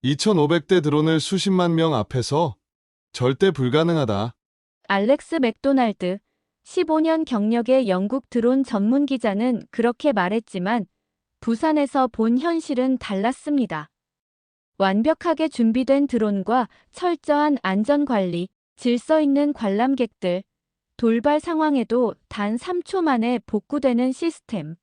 2,500대 드론을 수십만 명 앞에서 절대 불가능하다. 알렉스 맥도날드, 15년 경력의 영국 드론 전문 기자는 그렇게 말했지만 부산에서 본 현실은 달랐습니다. 완벽하게 준비된 드론과 철저한 안전관리, 질서 있는 관람객들, 돌발 상황에도 단 3초 만에 복구되는 시스템.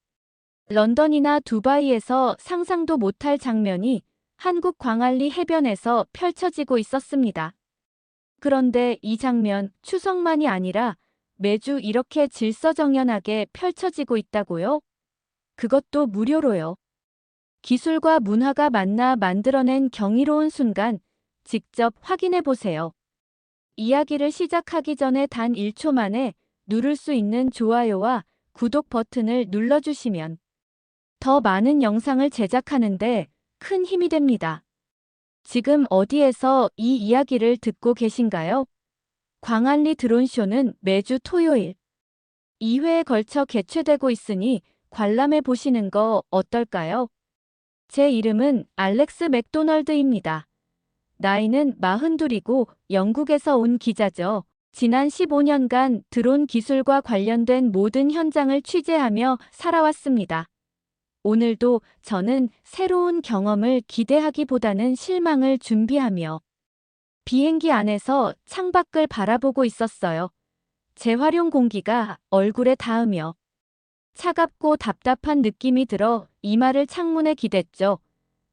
런던이나 두바이에서 상상도 못할 장면이 한국 광안리 해변에서 펼쳐지고 있었습니다. 그런데 이 장면, 추석만이 아니라 매주 이렇게 질서정연하게 펼쳐지고 있다고요? 그것도 무료로요. 기술과 문화가 만나 만들어낸 경이로운 순간, 직접 확인해 보세요. 이야기를 시작하기 전에 단 1초 만에 누를 수 있는 좋아요와 구독 버튼을 눌러주시면 더 많은 영상을 제작하는데 큰 힘이 됩니다. 지금 어디에서 이 이야기를 듣고 계신가요? 광안리 드론쇼는 매주 토요일 2회에 걸쳐 개최되고 있으니 관람해 보시는 거 어떨까요? 제 이름은 알렉스 맥도널드입니다. 나이는 42이고 영국에서 온 기자죠. 지난 15년간 드론 기술과 관련된 모든 현장을 취재하며 살아왔습니다. 오늘도 저는 새로운 경험을 기대하기보다는 실망을 준비하며 비행기 안에서 창밖을 바라보고 있었어요. 재활용 공기가 얼굴에 닿으며 차갑고 답답한 느낌이 들어 이마를 창문에 기댔죠.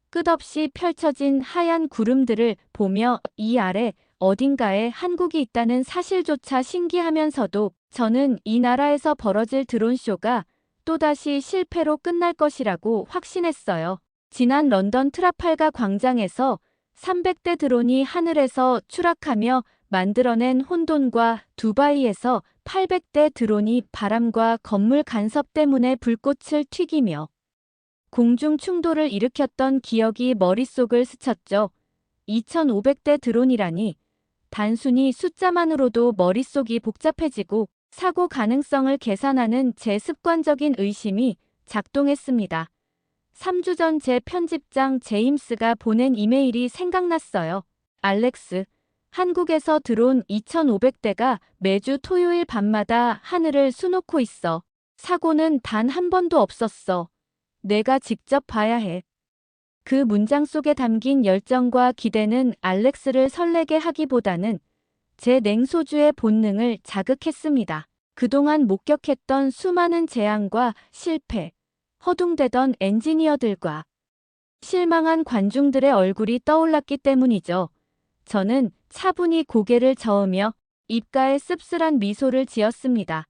끝없이 펼쳐진 하얀 구름들을 보며 이 아래 어딘가에 한국이 있다는 사실조차 신기하면서도 저는 이 나라에서 벌어질 드론쇼가 또다시 실패로 끝날 것이라고 확신했어요. 지난 런던 트라팔가 광장에서 300대 드론이 하늘에서 추락하며 만들어낸 혼돈과 두바이에서 800대 드론이 바람과 건물 간섭 때문에 불꽃을 튀기며 공중 충돌을 일으켰던 기억이 머릿속을 스쳤죠. 2,500대 드론이라니 단순히 숫자만으로도 머릿속이 복잡해지고 사고 가능성을 계산하는 제 습관적인 의심이 작동했습니다. 3주 전 제 편집장 제임스가 보낸 이메일이 생각났어요. 알렉스, 한국에서 드론 2,500대가 매주 토요일 밤마다 하늘을 수놓고 있어. 사고는 단 한 번도 없었어. 내가 직접 봐야 해. 그 문장 속에 담긴 열정과 기대는 알렉스를 설레게 하기보다는 제 냉소주의 본능을 자극했습니다. 그동안 목격했던 수많은 재앙과 실패, 허둥대던 엔지니어들과 실망한 관중들의 얼굴이 떠올랐기 때문이죠. 저는 차분히 고개를 저으며 입가에 씁쓸한 미소를 지었습니다.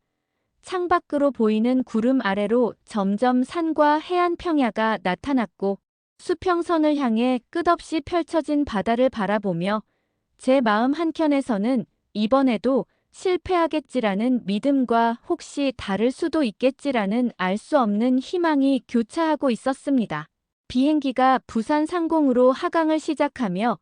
창밖으로 보이는 구름 아래로 점점 산과 해안 평야가 나타났고 수평선을 향해 끝없이 펼쳐진 바다를 바라보며 제 마음 한켠에서는 이번에도 실패하겠지라는 믿음과 혹시 다를 수도 있겠지라는 알 수 없는 희망이 교차하고 있었습니다. 비행기가 부산 상공으로 하강을 시작하며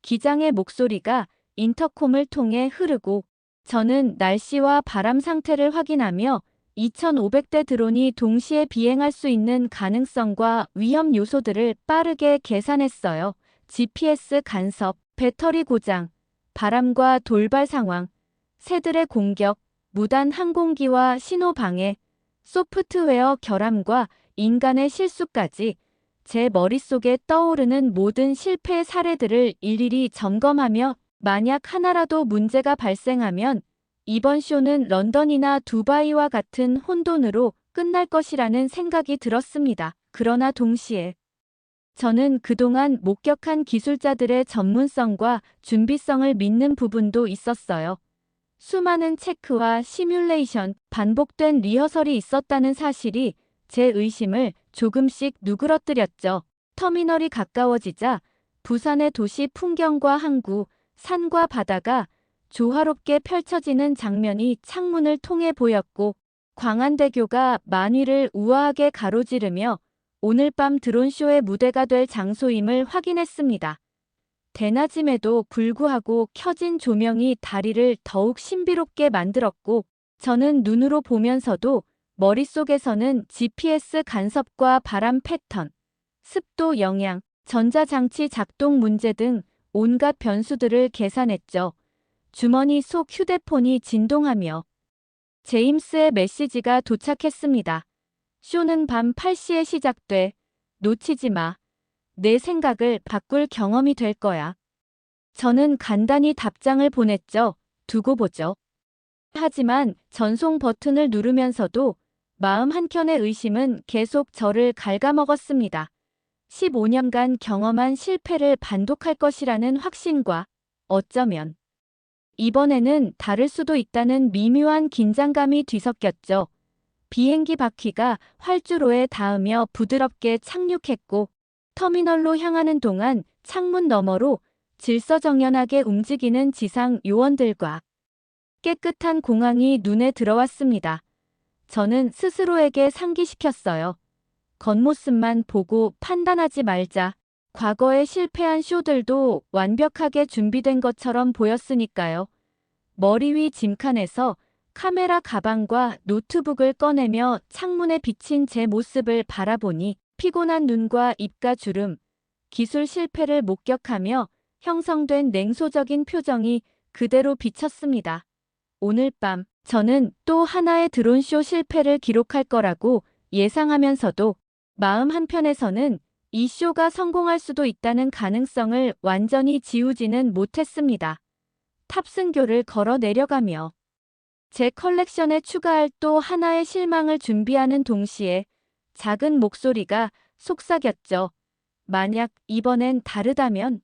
기장의 목소리가 인터콤을 통해 흐르고 저는 날씨와 바람 상태를 확인하며 2,500대 드론이 동시에 비행할 수 있는 가능성과 위험 요소들을 빠르게 계산했어요. GPS 간섭, 배터리 고장, 바람과 돌발 상황, 새들의 공격, 무단 항공기와 신호 방해, 소프트웨어 결함과 인간의 실수까지 제 머릿속에 떠오르는 모든 실패 사례들을 일일이 점검하며 만약 하나라도 문제가 발생하면 이번 쇼는 런던이나 두바이와 같은 혼돈으로 끝날 것이라는 생각이 들었습니다. 그러나 동시에 저는 그동안 목격한 기술자들의 전문성과 준비성을 믿는 부분도 있었어요. 수많은 체크와 시뮬레이션, 반복된 리허설이 있었다는 사실이 제 의심을 조금씩 누그러뜨렸죠. 터미널이 가까워지자 부산의 도시 풍경과 항구, 산과 바다가 조화롭게 펼쳐지는 장면이 창문을 통해 보였고 광안대교가 만위를 우아하게 가로지르며 오늘 밤 드론쇼의 무대가 될 장소임을 확인했습니다. 대낮임에도 불구하고 켜진 조명이 다리를 더욱 신비롭게 만들었고 저는 눈으로 보면서도 머릿속에서는 GPS 간섭과 바람 패턴, 습도 영향, 전자장치 작동 문제 등 온갖 변수들을 계산했죠. 주머니 속 휴대폰이 진동하며 제임스의 메시지가 도착했습니다. 쇼는 밤 8시에 시작돼. 놓치지 마. 내 생각을 바꿀 경험이 될 거야. 저는 간단히 답장을 보냈죠. 두고 보죠. 하지만 전송 버튼을 누르면서도 마음 한켠의 의심은 계속 저를 갉아먹었습니다. 15년간 경험한 실패를 반독할 것이라는 확신과 어쩌면 이번에는 다를 수도 있다는 미묘한 긴장감이 뒤섞였죠. 비행기 바퀴가 활주로에 닿으며 부드럽게 착륙했고 터미널로 향하는 동안 창문 너머로 질서정연하게 움직이는 지상 요원들과 깨끗한 공항이 눈에 들어왔습니다. 저는 스스로에게 상기시켰어요. 겉모습만 보고 판단하지 말자. 과거에 실패한 쇼들도 완벽하게 준비된 것처럼 보였으니까요. 머리 위 짐칸에서 카메라 가방과 노트북을 꺼내며 창문에 비친 제 모습을 바라보니 피곤한 눈과 입가 주름, 기술 실패를 목격하며 형성된 냉소적인 표정이 그대로 비쳤습니다. 오늘 밤 저는 또 하나의 드론쇼 실패를 기록할 거라고 예상하면서도 마음 한편에서는 이 쇼가 성공할 수도 있다는 가능성을 완전히 지우지는 못했습니다. 탑승교를 걸어 내려가며 제 컬렉션에 추가할 또 하나의 실망을 준비하는 동시에 작은 목소리가 속삭였죠. 만약 이번엔 다르다면?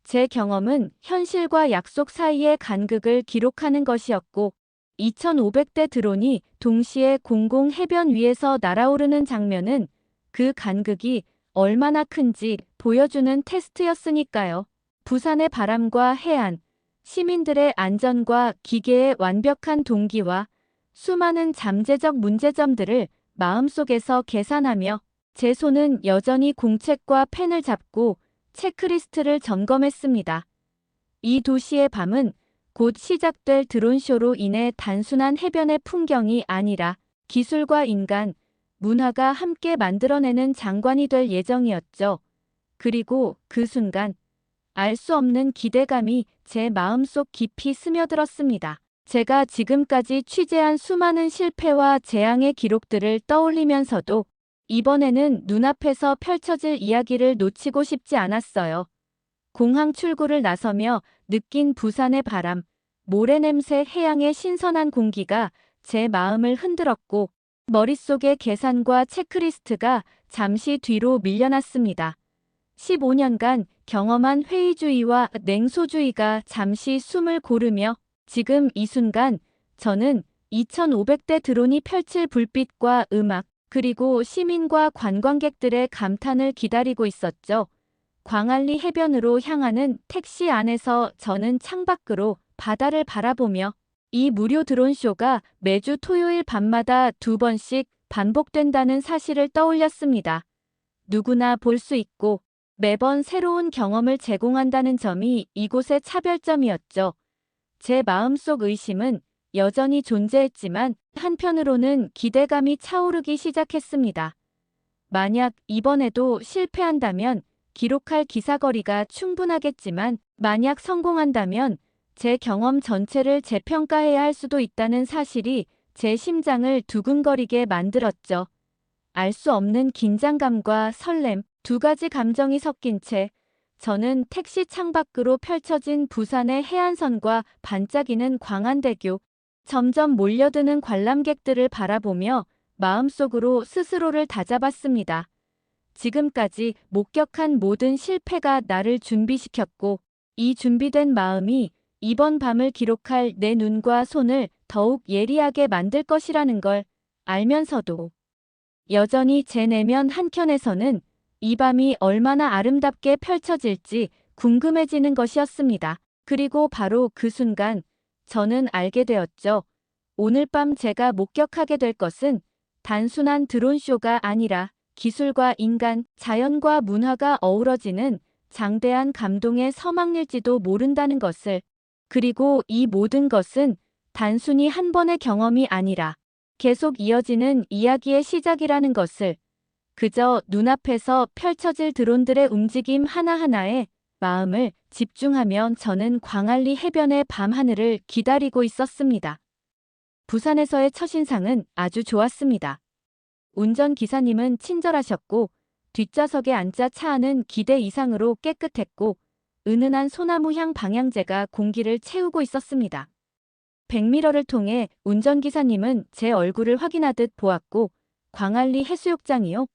제 경험은 현실과 약속 사이의 간극을 기록하는 것이었고 2500대 드론이 동시에 공공 해변 위에서 날아오르는 장면은 그 간극이 얼마나 큰지 보여주는 테스트였으니까요. 부산의 바람과 해안, 시민들의 안전과 기계의 완벽한 동기와 수많은 잠재적 문제점들을 마음속에서 계산하며 제 손은 여전히 공책과 펜을 잡고 체크리스트를 점검했습니다. 이 도시의 밤은 곧 시작될 드론쇼로 인해 단순한 해변의 풍경이 아니라 기술과 인간, 문화가 함께 만들어내는 장관이 될 예정이었죠. 그리고 그 순간 알 수 없는 기대감이 제 마음속 깊이 스며들었습니다. 제가 지금까지 취재한 수많은 실패와 재앙의 기록들을 떠올리면서도 이번에는 눈앞에서 펼쳐질 이야기를 놓치고 싶지 않았어요. 공항 출구를 나서며 느낀 부산의 바람, 모래 냄새, 해양의 신선한 공기가 제 마음을 흔들었고 머릿속의 계산과 체크리스트가 잠시 뒤로 밀려났습니다. 15년간 경험한 회의주의와 냉소주의가 잠시 숨을 고르며 지금 이 순간 저는 2500대 드론이 펼칠 불빛과 음악 그리고 시민과 관광객들의 감탄을 기다리고 있었죠. 광안리 해변으로 향하는 택시 안에서 저는 창밖으로 바다를 바라보며 이 무료 드론쇼가 매주 토요일 밤마다 2번씩 반복된다는 사실을 떠올렸습니다. 누구나 볼 수 있고 매번 새로운 경험을 제공한다는 점이 이곳의 차별점이었죠. 제 마음속 의심은 여전히 존재했지만 한편으로는 기대감이 차오르기 시작했습니다. 만약 이번에도 실패한다면 기록할 기사거리가 충분하겠지만 만약 성공한다면 제 경험 전체를 재평가해야 할 수도 있다는 사실이 제 심장을 두근거리게 만들었죠. 알 수 없는 긴장감과 설렘, 두 가지 감정이 섞인 채 저는 택시 창밖으로 펼쳐진 부산의 해안선과 반짝이는 광안대교, 점점 몰려드는 관람객들을 바라보며 마음속으로 스스로를 다잡았습니다. 지금까지 목격한 모든 실패가 나를 준비시켰고 이 준비된 마음이 이번 밤을 기록할 내 눈과 손을 더욱 예리하게 만들 것이라는 걸 알면서도 여전히 제 내면 한켠에서는 이 밤이 얼마나 아름답게 펼쳐질지 궁금해지는 것이었습니다. 그리고 바로 그 순간 저는 알게 되었죠. 오늘 밤 제가 목격하게 될 것은 단순한 드론쇼가 아니라 기술과 인간, 자연과 문화가 어우러지는 장대한 감동의 서막일지도 모른다는 것을, 그리고 이 모든 것은 단순히 한 번의 경험이 아니라 계속 이어지는 이야기의 시작이라는 것을, 그저 눈앞에서 펼쳐질 드론들의 움직임 하나하나에 마음을 집중하면 저는 광안리 해변의 밤하늘을 기다리고 있었습니다. 부산에서의 첫인상은 아주 좋았습니다. 운전기사님은 친절하셨고 뒷좌석에 앉아 차 안은 기대 이상으로 깨끗했고 은은한 소나무 향 방향제가 공기를 채우고 있었습니다. 백미러를 통해 운전기사님은 제 얼굴을 확인하듯 보았고 광안리 해수욕장이요?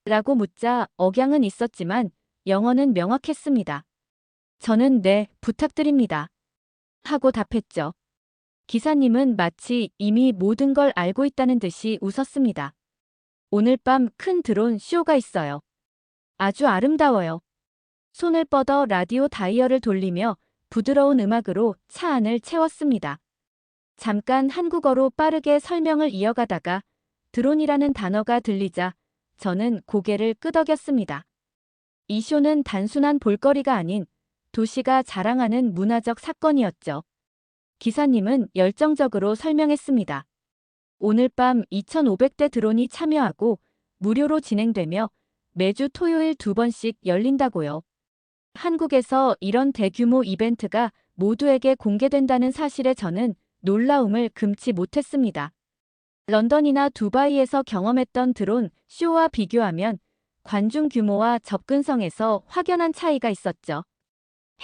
라고 묻자 억양은 있었지만 영어는 명확했습니다. 저는 네, 부탁드립니다. 하고 답했죠. 기사님은 마치 이미 모든 걸 알고 있다는 듯이 웃었습니다. 오늘 밤 큰 드론 쇼가 있어요. 아주 아름다워요. 손을 뻗어 라디오 다이얼을 돌리며 부드러운 음악으로 차 안을 채웠습니다. 잠깐 한국어로 빠르게 설명을 이어가다가 드론이라는 단어가 들리자 저는 고개를 끄덕였습니다. 이 쇼는 단순한 볼거리가 아닌 도시가 자랑하는 문화적 사건이었죠. 기사님은 열정적으로 설명했습니다. 오늘 밤 2,500대 드론이 참여하고 무료로 진행되며 매주 토요일 2번씩 열린다고요. 한국에서 이런 대규모 이벤트가 모두에게 공개된다는 사실에 저는 놀라움을 금치 못했습니다. 런던이나 두바이에서 경험했던 드론 쇼와 비교하면 관중 규모와 접근성에서 확연한 차이가 있었죠.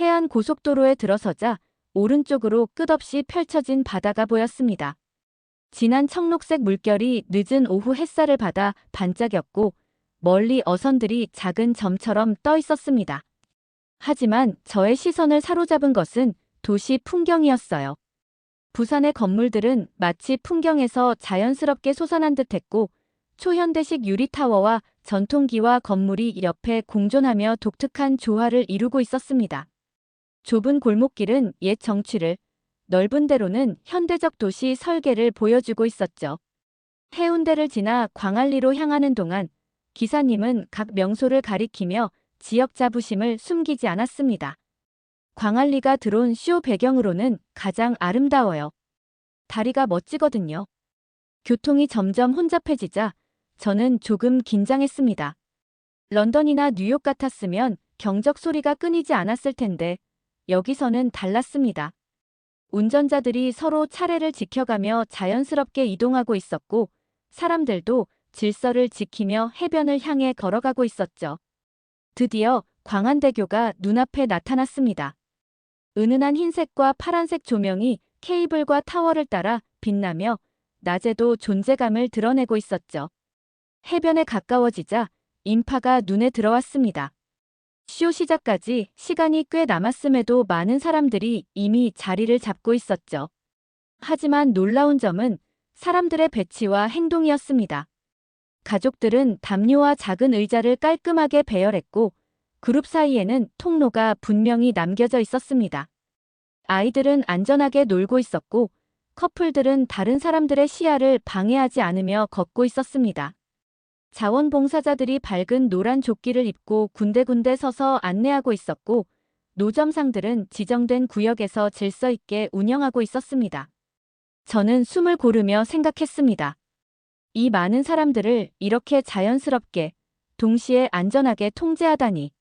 해안 고속도로에 들어서자 오른쪽으로 끝없이 펼쳐진 바다가 보였습니다. 진한 청록색 물결이 늦은 오후 햇살을 받아 반짝였고 멀리 어선들이 작은 점처럼 떠 있었습니다. 하지만 저의 시선을 사로잡은 것은 도시 풍경이었어요. 부산의 건물들은 마치 풍경에서 자연스럽게 솟아난 듯했고 초현대식 유리타워와 전통기와 건물이 옆에 공존하며 독특한 조화를 이루고 있었습니다. 좁은 골목길은 옛 정취를, 넓은 대로는 현대적 도시 설계를 보여주고 있었죠. 해운대를 지나 광안리로 향하는 동안 기사님은 각 명소를 가리키며 지역 자부심을 숨기지 않았습니다. 광안리가 드론 쇼 배경으로는 가장 아름다워요. 다리가 멋지거든요. 교통이 점점 혼잡해지자 저는 조금 긴장했습니다. 런던이나 뉴욕 같았으면 경적 소리가 끊이지 않았을 텐데 여기서는 달랐습니다. 운전자들이 서로 차례를 지켜가며 자연스럽게 이동하고 있었고 사람들도 질서를 지키며 해변을 향해 걸어가고 있었죠. 드디어 광안대교가 눈앞에 나타났습니다. 은은한 흰색과 파란색 조명이 케이블과 타워를 따라 빛나며 낮에도 존재감을 드러내고 있었죠. 해변에 가까워지자 인파가 눈에 들어왔습니다. 쇼 시작까지 시간이 꽤 남았음에도 많은 사람들이 이미 자리를 잡고 있었죠. 하지만 놀라운 점은 사람들의 배치와 행동이었습니다. 가족들은 담요와 작은 의자를 깔끔하게 배열했고 그룹 사이에는 통로가 분명히 남겨져 있었습니다. 아이들은 안전하게 놀고 있었고 커플들은 다른 사람들의 시야를 방해하지 않으며 걷고 있었습니다. 자원봉사자들이 밝은 노란 조끼를 입고 군데군데 서서 안내하고 있었고 노점상들은 지정된 구역에서 질서 있게 운영하고 있었습니다. 저는 숨을 고르며 생각했습니다. 이 많은 사람들을 이렇게 자연스럽게 동시에 안전하게 통제하다니.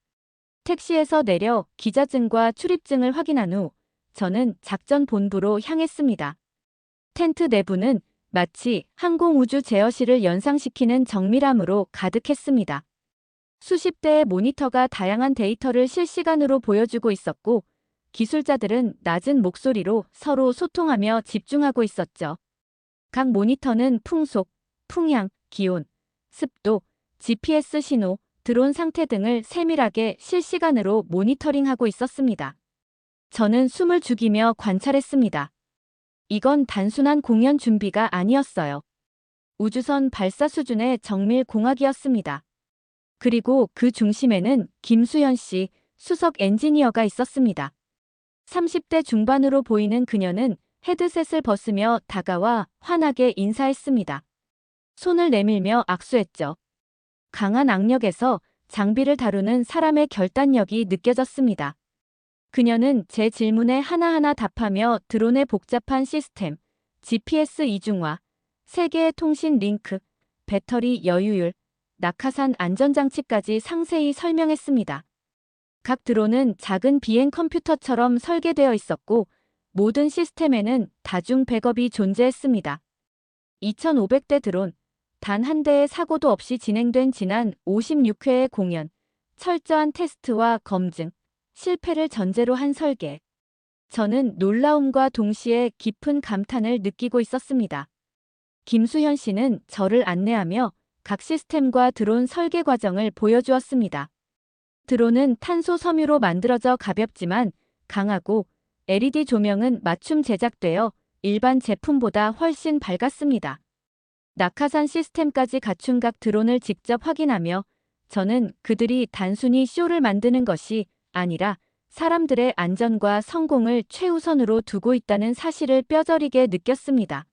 택시에서 내려 기자증과 출입증을 확인한 후 저는 작전 본부로 향했습니다. 텐트 내부는 마치 항공우주 제어실을 연상시키는 정밀함으로 가득했습니다. 수십 대의 모니터가 다양한 데이터를 실시간으로 보여주고 있었고 기술자들은 낮은 목소리로 서로 소통하며 집중하고 있었죠. 각 모니터는 풍속, 풍향, 기온, 습도, GPS 신호, 드론 상태 등을 세밀하게 실시간으로 모니터링하고 있었습니다. 저는 숨을 죽이며 관찰했습니다. 이건 단순한 공연 준비가 아니었어요. 우주선 발사 수준의 정밀 공학이었습니다. 그리고 그 중심에는 김수현 씨, 수석 엔지니어가 있었습니다. 30대 중반으로 보이는 그녀는 헤드셋을 벗으며 다가와 환하게 인사했습니다. 손을 내밀며 악수했죠. 강한 악력에서 장비를 다루는 사람의 결단력이 느껴졌습니다. 그녀는 제 질문에 하나하나 답하며 드론의 복잡한 시스템, GPS 이중화, 세계의 통신 링크, 배터리 여유율, 낙하산 안전장치까지 상세히 설명했습니다. 각 드론은 작은 비행 컴퓨터처럼 설계되어 있었고 모든 시스템에는 다중 백업이 존재했습니다. 2,500대 드론, 단 한 대의 사고도 없이 진행된 지난 56회의 공연, 철저한 테스트와 검증, 실패를 전제로 한 설계. 저는 놀라움과 동시에 깊은 감탄을 느끼고 있었습니다. 김수현 씨는 저를 안내하며 각 시스템과 드론 설계 과정을 보여주었습니다. 드론은 탄소 섬유로 만들어져 가볍지만 강하고 LED 조명은 맞춤 제작되어 일반 제품보다 훨씬 밝았습니다. 낙하산 시스템까지 갖춘 각 드론을 직접 확인하며 저는 그들이 단순히 쇼를 만드는 것이 아니라 사람들의 안전과 성공을 최우선으로 두고 있다는 사실을 뼈저리게 느꼈습니다.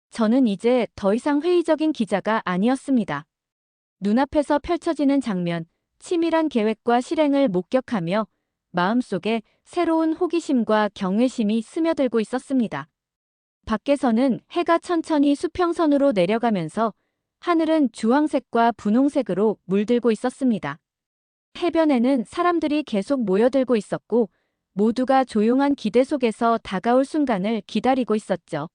저는 이제 더 이상 회의적인 기자가 아니었습니다. 눈앞에서 펼쳐지는 장면, 치밀한 계획과 실행을 목격하며 마음속에 새로운 호기심과 경외심이 스며들고 있었습니다. 밖에서는 해가 천천히 수평선으로 내려가면서 하늘은 주황색과 분홍색으로 물들고 있었습니다. 해변에는 사람들이 계속 모여들고 있었고 모두가 조용한 기대 속에서 다가올 순간을 기다리고 있었죠.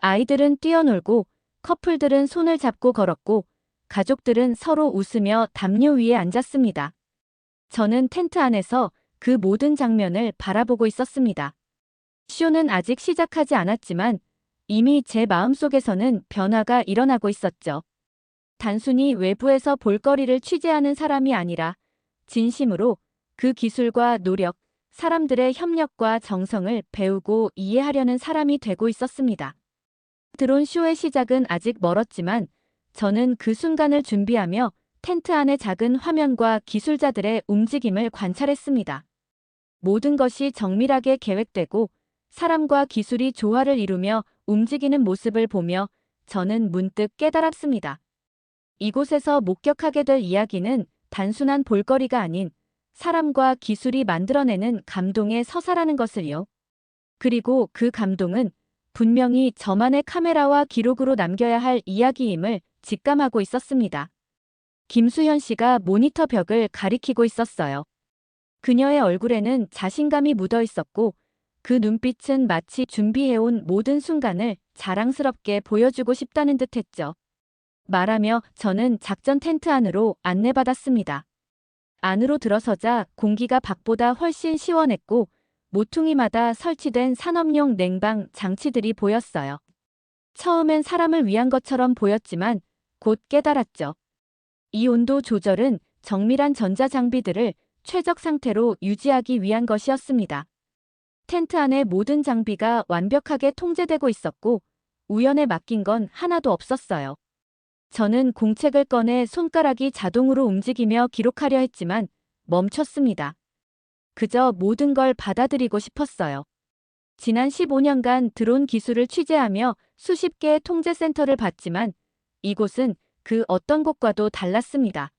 아이들은 뛰어놀고 커플들은 손을 잡고 걸었고 가족들은 서로 웃으며 담요 위에 앉았습니다. 저는 텐트 안에서 그 모든 장면을 바라보고 있었습니다. 쇼는 아직 시작하지 않았지만 이미 제 마음속에서는 변화가 일어나고 있었죠. 단순히 외부에서 볼거리를 취재하는 사람이 아니라 진심으로 그 기술과 노력, 사람들의 협력과 정성을 배우고 이해하려는 사람이 되고 있었습니다. 드론 쇼의 시작은 아직 멀었지만 저는 그 순간을 준비하며 텐트 안의 작은 화면과 기술자들의 움직임을 관찰했습니다. 모든 것이 정밀하게 계획되고 사람과 기술이 조화를 이루며 움직이는 모습을 보며 저는 문득 깨달았습니다. 이곳에서 목격하게 될 이야기는 단순한 볼거리가 아닌 사람과 기술이 만들어내는 감동의 서사라는 것을요. 그리고 그 감동은 분명히 저만의 카메라와 기록으로 남겨야 할 이야기임을 직감하고 있었습니다. 김수현 씨가 모니터 벽을 가리키고 있었어요. 그녀의 얼굴에는 자신감이 묻어 있었고 그 눈빛은 마치 준비해온 모든 순간을 자랑스럽게 보여주고 싶다는 듯했죠. 말하며 저는 작전 텐트 안으로 안내받았습니다. 안으로 들어서자 공기가 밖보다 훨씬 시원했고 모퉁이마다 설치된 산업용 냉방 장치들이 보였어요. 처음엔 사람을 위한 것처럼 보였지만 곧 깨달았죠. 이 온도 조절은 정밀한 전자장비들을 최적 상태로 유지하기 위한 것이었습니다. 텐트 안의 모든 장비가 완벽하게 통제되고 있었고 우연에 맡긴 건 하나도 없었어요. 저는 공책을 꺼내 손가락이 자동으로 움직이며 기록하려 했지만 멈췄습니다. 그저 모든 걸 받아들이고 싶었어요. 지난 15년간 드론 기술을 취재하며 수십 개의 통제센터를 봤지만 이곳은 그 어떤 곳과도 달랐습니다.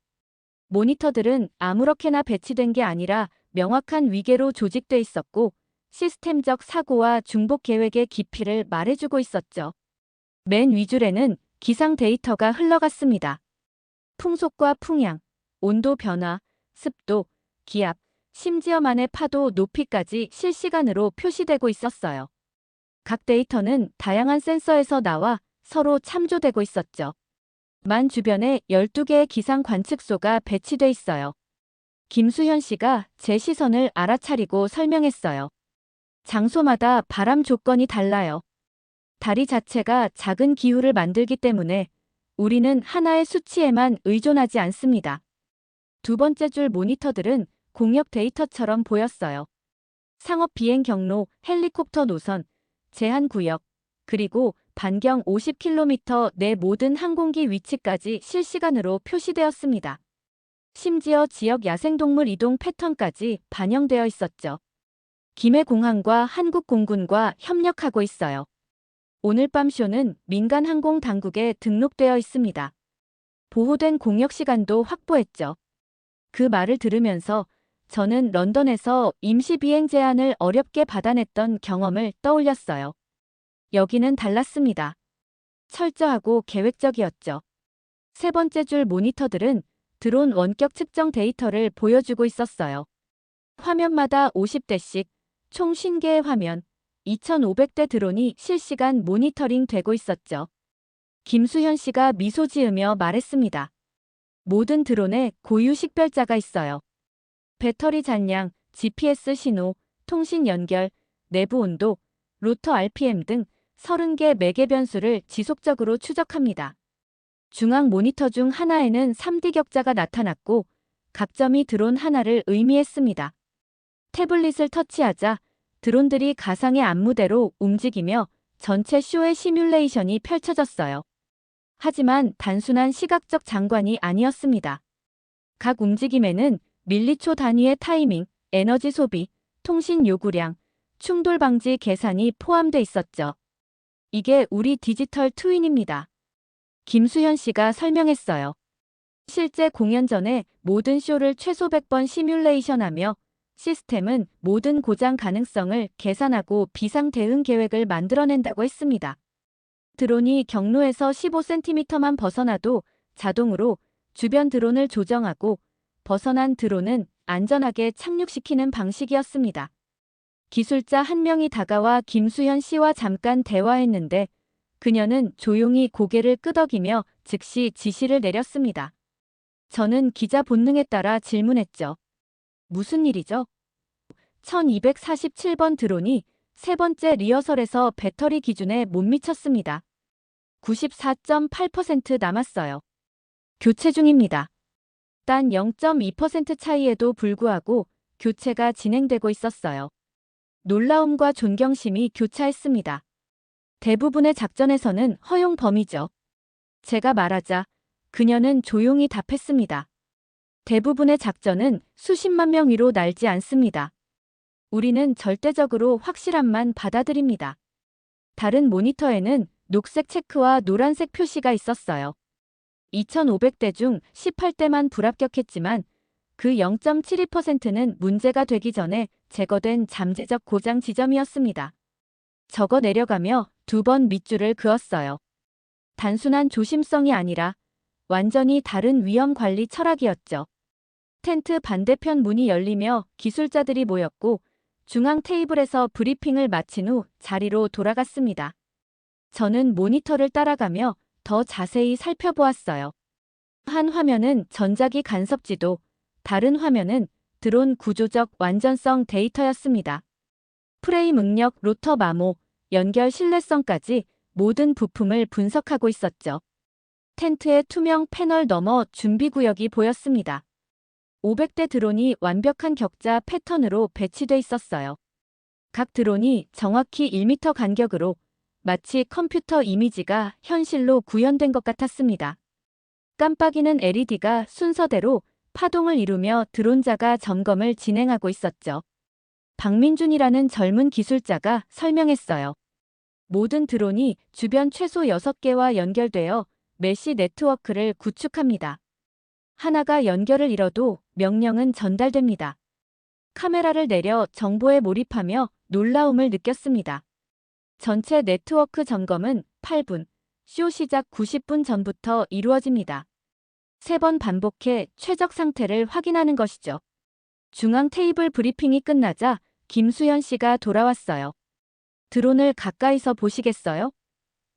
모니터들은 아무렇게나 배치된 게 아니라 명확한 위계로 조직돼 있었고 시스템적 사고와 중복 계획의 깊이를 말해주고 있었죠. 맨 윗줄에는 기상 데이터가 흘러갔습니다. 풍속과 풍향, 온도 변화, 습도, 기압, 심지어만의 파도 높이까지 실시간으로 표시되고 있었어요. 각 데이터는 다양한 센서에서 나와 서로 참조되고 있었죠. 만 주변에 12개의 기상 관측소가 배치돼 있어요. 김수현 씨가 제 시선을 알아차리고 설명했어요. 장소마다 바람 조건이 달라요. 다리 자체가 작은 기후를 만들기 때문에 우리는 하나의 수치에만 의존하지 않습니다. 두 번째 줄 모니터들은 공역 데이터처럼 보였어요. 상업 비행 경로, 헬리콥터 노선, 제한 구역, 그리고 반경 50km 내 모든 항공기 위치까지 실시간으로 표시되었습니다. 심지어 지역 야생동물 이동 패턴까지 반영되어 있었죠. 김해공항과 한국공군과 협력하고 있어요. 오늘 밤 쇼는 민간 항공 당국에 등록되어 있습니다. 보호된 공역 시간도 확보했죠. 그 말을 들으면서 저는 런던에서 임시 비행 제한을 어렵게 받아냈던 경험을 떠올렸어요. 여기는 달랐습니다. 철저하고 계획적이었죠. 세 번째 줄 모니터들은 드론 원격 측정 데이터를 보여주고 있었어요. 화면마다 50대씩 총 50개의 화면, 2,500대 드론이 실시간 모니터링 되고 있었죠. 김수현 씨가 미소 지으며 말했습니다. 모든 드론에 고유 식별자가 있어요. 배터리 잔량, GPS 신호, 통신 연결, 내부 온도, 로터 RPM 등 30개 매개 변수를 지속적으로 추적합니다. 중앙 모니터 중 하나에는 3D 격자가 나타났고 각 점이 드론 하나를 의미했습니다. 태블릿을 터치하자 드론들이 가상의 안무대로 움직이며 전체 쇼의 시뮬레이션이 펼쳐졌어요. 하지만 단순한 시각적 장관이 아니었습니다. 각 움직임에는 밀리초 단위의 타이밍, 에너지 소비, 통신 요구량, 충돌 방지 계산이 포함돼 있었죠. 이게 우리 디지털 트윈입니다. 김수현 씨가 설명했어요. 실제 공연 전에 모든 쇼를 최소 100번 시뮬레이션하며 시스템은 모든 고장 가능성을 계산하고 비상 대응 계획을 만들어낸다고 했습니다. 드론이 경로에서 15cm만 벗어나도 자동으로 주변 드론을 조정하고 벗어난 드론은 안전하게 착륙시키는 방식이었습니다. 기술자 한 명이 다가와 김수현 씨와 잠깐 대화했는데 그녀는 조용히 고개를 끄덕이며 즉시 지시를 내렸습니다. 저는 기자 본능에 따라 질문했죠. 무슨 일이죠? 1247번 드론이 세 번째 리허설에서 배터리 기준에 못 미쳤습니다. 94.8% 남았어요. 교체 중입니다. 단 0.2% 차이에도 불구하고 교체가 진행되고 있었어요. 놀라움과 존경심이 교차했습니다. 대부분의 작전에서는 허용 범위죠. 제가 말하자 그녀는 조용히 답했습니다. 대부분의 작전은 수십만 명 위로 날지 않습니다. 우리는 절대적으로 확실함만 받아들입니다. 다른 모니터에는 녹색 체크와 노란색 표시가 있었어요. 2,500대 중 18대만 불합격했지만 그 0.72%는 문제가 되기 전에 제거된 잠재적 고장 지점이었습니다. 적어 내려가며 2번 밑줄을 그었어요. 단순한 조심성이 아니라 완전히 다른 위험 관리 철학이었죠. 텐트 반대편 문이 열리며 기술자들이 모였고 중앙 테이블에서 브리핑을 마친 후 자리로 돌아갔습니다. 저는 모니터를 따라가며 더 자세히 살펴보았어요. 한 화면은 전자기 간섭 지도, 다른 화면은 드론 구조적 완전성 데이터였습니다. 프레임 응력, 로터 마모, 연결 신뢰성까지 모든 부품을 분석하고 있었죠. 텐트의 투명 패널 너머 준비구역이 보였습니다. 500대 드론이 완벽한 격자 패턴으로 배치돼 있었어요. 각 드론이 정확히 1m 간격으로 마치 컴퓨터 이미지가 현실로 구현된 것 같았습니다. 깜빡이는 LED가 순서대로 파동을 이루며 드론자가 점검을 진행하고 있었죠. 박민준이라는 젊은 기술자가 설명했어요. 모든 드론이 주변 최소 6개와 연결되어 메시 네트워크를 구축합니다. 하나가 연결을 잃어도 명령은 전달됩니다. 카메라를 내려 정보에 몰입하며 놀라움을 느꼈습니다. 전체 네트워크 점검은 8분, 쇼 시작 90분 전부터 이루어집니다. 3번 반복해 최적 상태를 확인하는 것이죠. 중앙 테이블 브리핑이 끝나자 김수현 씨가 돌아왔어요. 드론을 가까이서 보시겠어요?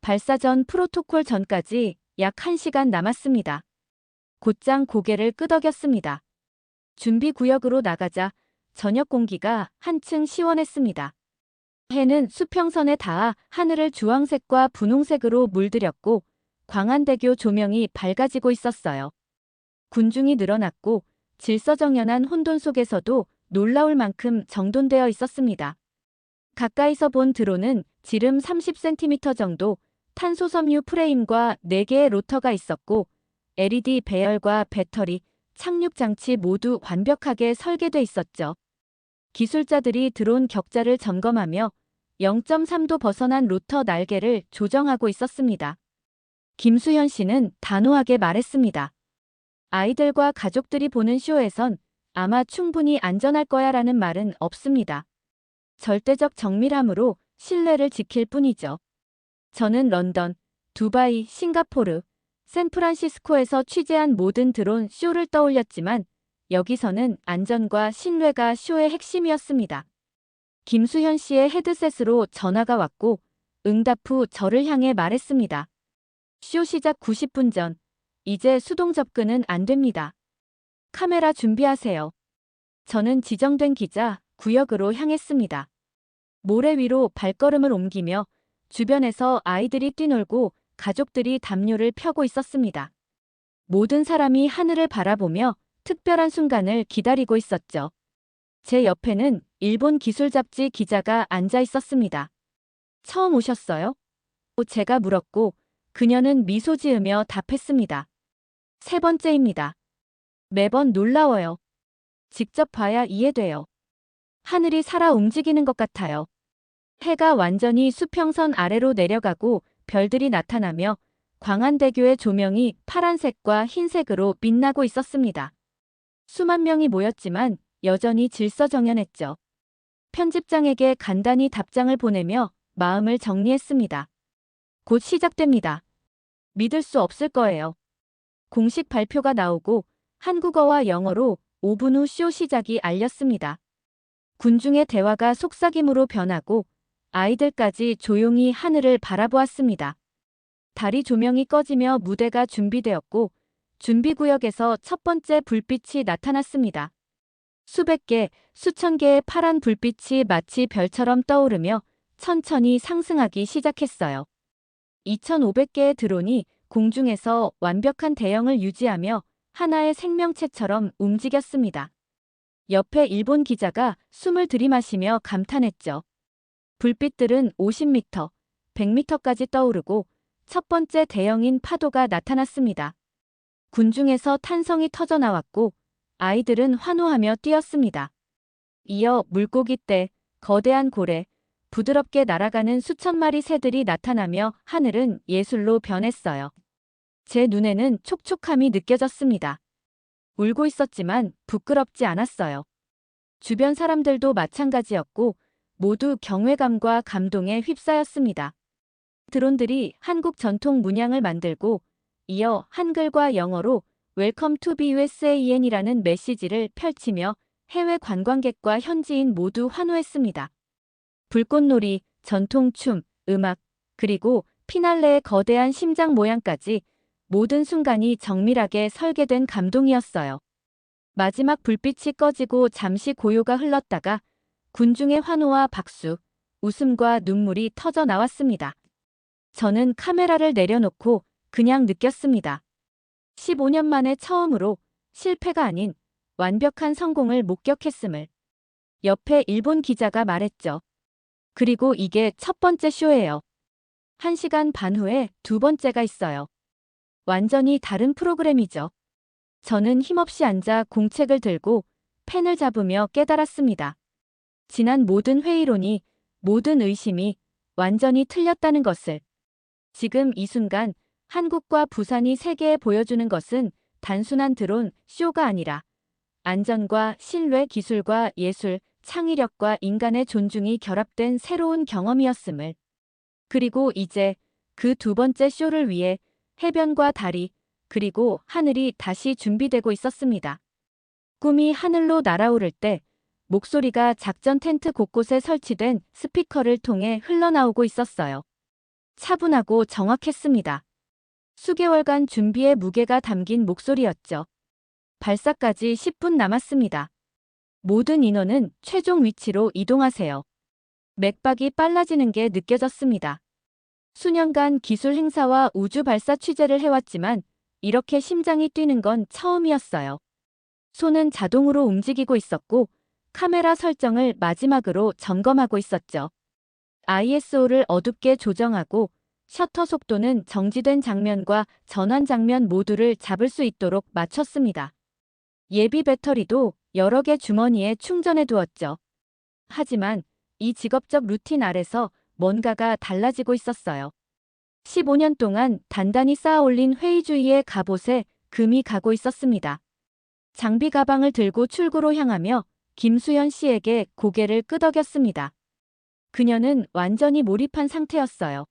발사 전 프로토콜 전까지 약 1시간 남았습니다. 곧장 고개를 끄덕였습니다. 준비 구역으로 나가자 저녁 공기가 한층 시원했습니다. 해는 수평선에 닿아 하늘을 주황색과 분홍색으로 물들였고 광안대교 조명이 밝아지고 있었어요. 군중이 늘어났고 질서정연한 혼돈 속에서도 놀라울 만큼 정돈되어 있었습니다. 가까이서 본 드론은 지름 30cm 정도, 탄소섬유 프레임과 4개의 로터가 있었고 LED 배열과 배터리, 착륙 장치 모두 완벽하게 설계돼 있었죠. 기술자들이 드론 격자를 점검하며 0.3도 벗어난 로터 날개를 조정하고 있었습니다. 김수현 씨는 단호하게 말했습니다. 아이들과 가족들이 보는 쇼에선 아마 충분히 안전할 거야라는 말은 없습니다. 절대적 정밀함으로 신뢰를 지킬 뿐이죠. 저는 런던, 두바이, 싱가포르, 샌프란시스코에서 취재한 모든 드론 쇼를 떠올렸지만 여기서는 안전과 신뢰가 쇼의 핵심이었습니다. 김수현 씨의 헤드셋으로 전화가 왔고 응답 후 저를 향해 말했습니다. 쇼 시작 90분 전. 이제 수동 접근은 안 됩니다. 카메라 준비하세요. 저는 지정된 기자 구역으로 향했습니다. 모래 위로 발걸음을 옮기며 주변에서 아이들이 뛰놀고 가족들이 담요를 펴고 있었습니다. 모든 사람이 하늘을 바라보며 특별한 순간을 기다리고 있었죠. 제 옆에는 일본 기술 잡지 기자가 앉아 있었습니다. 처음 오셨어요? 제가 물었고 그녀는 미소 지으며 답했습니다. 세 번째입니다. 매번 놀라워요. 직접 봐야 이해돼요. 하늘이 살아 움직이는 것 같아요. 해가 완전히 수평선 아래로 내려가고 별들이 나타나며 광안대교의 조명이 파란색과 흰색으로 빛나고 있었습니다. 수만 명이 모였지만 여전히 질서정연했죠. 편집장에게 간단히 답장을 보내며 마음을 정리했습니다. 곧 시작됩니다. 믿을 수 없을 거예요. 공식 발표가 나오고 한국어와 영어로 5분 후 쇼 시작이 알렸습니다. 군중의 대화가 속삭임으로 변하고 아이들까지 조용히 하늘을 바라보았습니다. 다리 조명이 꺼지며 무대가 준비되었고 준비구역에서 첫 번째 불빛이 나타났습니다. 수백 개, 수천 개의 파란 불빛이 마치 별처럼 떠오르며 천천히 상승하기 시작했어요. 2,500개의 드론이 공중에서 완벽한 대형을 유지하며 하나의 생명체처럼 움직였습니다. 옆에 일본 기자가 숨을 들이마시며 감탄했죠. 불빛들은 50m, 100m까지 떠오르고 첫 번째 대형인 파도가 나타났습니다. 군중에서 탄성이 터져나왔고 아이들은 환호하며 뛰었습니다. 이어 물고기떼, 거대한 고래, 부드럽게 날아가는 수천 마리 새들이 나타나며 하늘은 예술로 변했어요. 제 눈에는 촉촉함이 느껴졌습니다. 울고 있었지만 부끄럽지 않았어요. 주변 사람들도 마찬가지였고 모두 경외감과 감동에 휩싸였습니다. 드론들이 한국 전통 문양을 만들고 이어 한글과 영어로 Welcome to the USAN이라는 메시지를 펼치며 해외 관광객과 현지인 모두 환호했습니다. 불꽃놀이, 전통춤, 음악, 그리고 피날레의 거대한 심장 모양까지 모든 순간이 정밀하게 설계된 감동이었어요. 마지막 불빛이 꺼지고 잠시 고요가 흘렀다가 군중의 환호와 박수, 웃음과 눈물이 터져 나왔습니다. 저는 카메라를 내려놓고 그냥 느꼈습니다. 15년 만에 처음으로 실패가 아닌 완벽한 성공을 목격했음을. 옆에 일본 기자가 말했죠. 그리고 이게 첫 번째 쇼예요. 1시간 반 후에 두 번째가 있어요. 완전히 다른 프로그램이죠. 저는 힘없이 앉아 공책을 들고 펜을 잡으며 깨달았습니다. 지난 모든 회의론이, 모든 의심이 완전히 틀렸다는 것을. 지금 이 순간 한국과 부산이 세계에 보여주는 것은 단순한 드론 쇼가 아니라 안전과 신뢰, 기술과 예술, 창의력과 인간의 존중이 결합된 새로운 경험이었음을. 그리고 이제 그 두 번째 쇼를 위해 해변과 다리, 그리고 하늘이 다시 준비되고 있었습니다. 꿈이 하늘로 날아오를 때 목소리가 작전 텐트 곳곳에 설치된 스피커를 통해 흘러나오고 있었어요. 차분하고 정확했습니다. 수개월간 준비의 무게가 담긴 목소리였죠. 발사까지 10분 남았습니다. 모든 인원은 최종 위치로 이동하세요. 맥박이 빨라지는 게 느껴졌습니다. 수년간 기술 행사와 우주 발사 취재를 해왔지만 이렇게 심장이 뛰는 건 처음이었어요. 손은 자동으로 움직이고 있었고 카메라 설정을 마지막으로 점검하고 있었죠. ISO를 어둡게 조정하고 셔터 속도는 정지된 장면과 전환 장면 모두를 잡을 수 있도록 맞췄습니다. 예비 배터리도 여러 개 주머니에 충전해 두었죠. 하지만 이 직업적 루틴 아래서 뭔가가 달라지고 있었어요. 15년 동안 단단히 쌓아올린 회의주의의 갑옷에 금이 가고 있었습니다. 장비 가방을 들고 출구로 향하며 김수현 씨에게 고개를 끄덕였습니다. 그녀는 완전히 몰입한 상태였어요.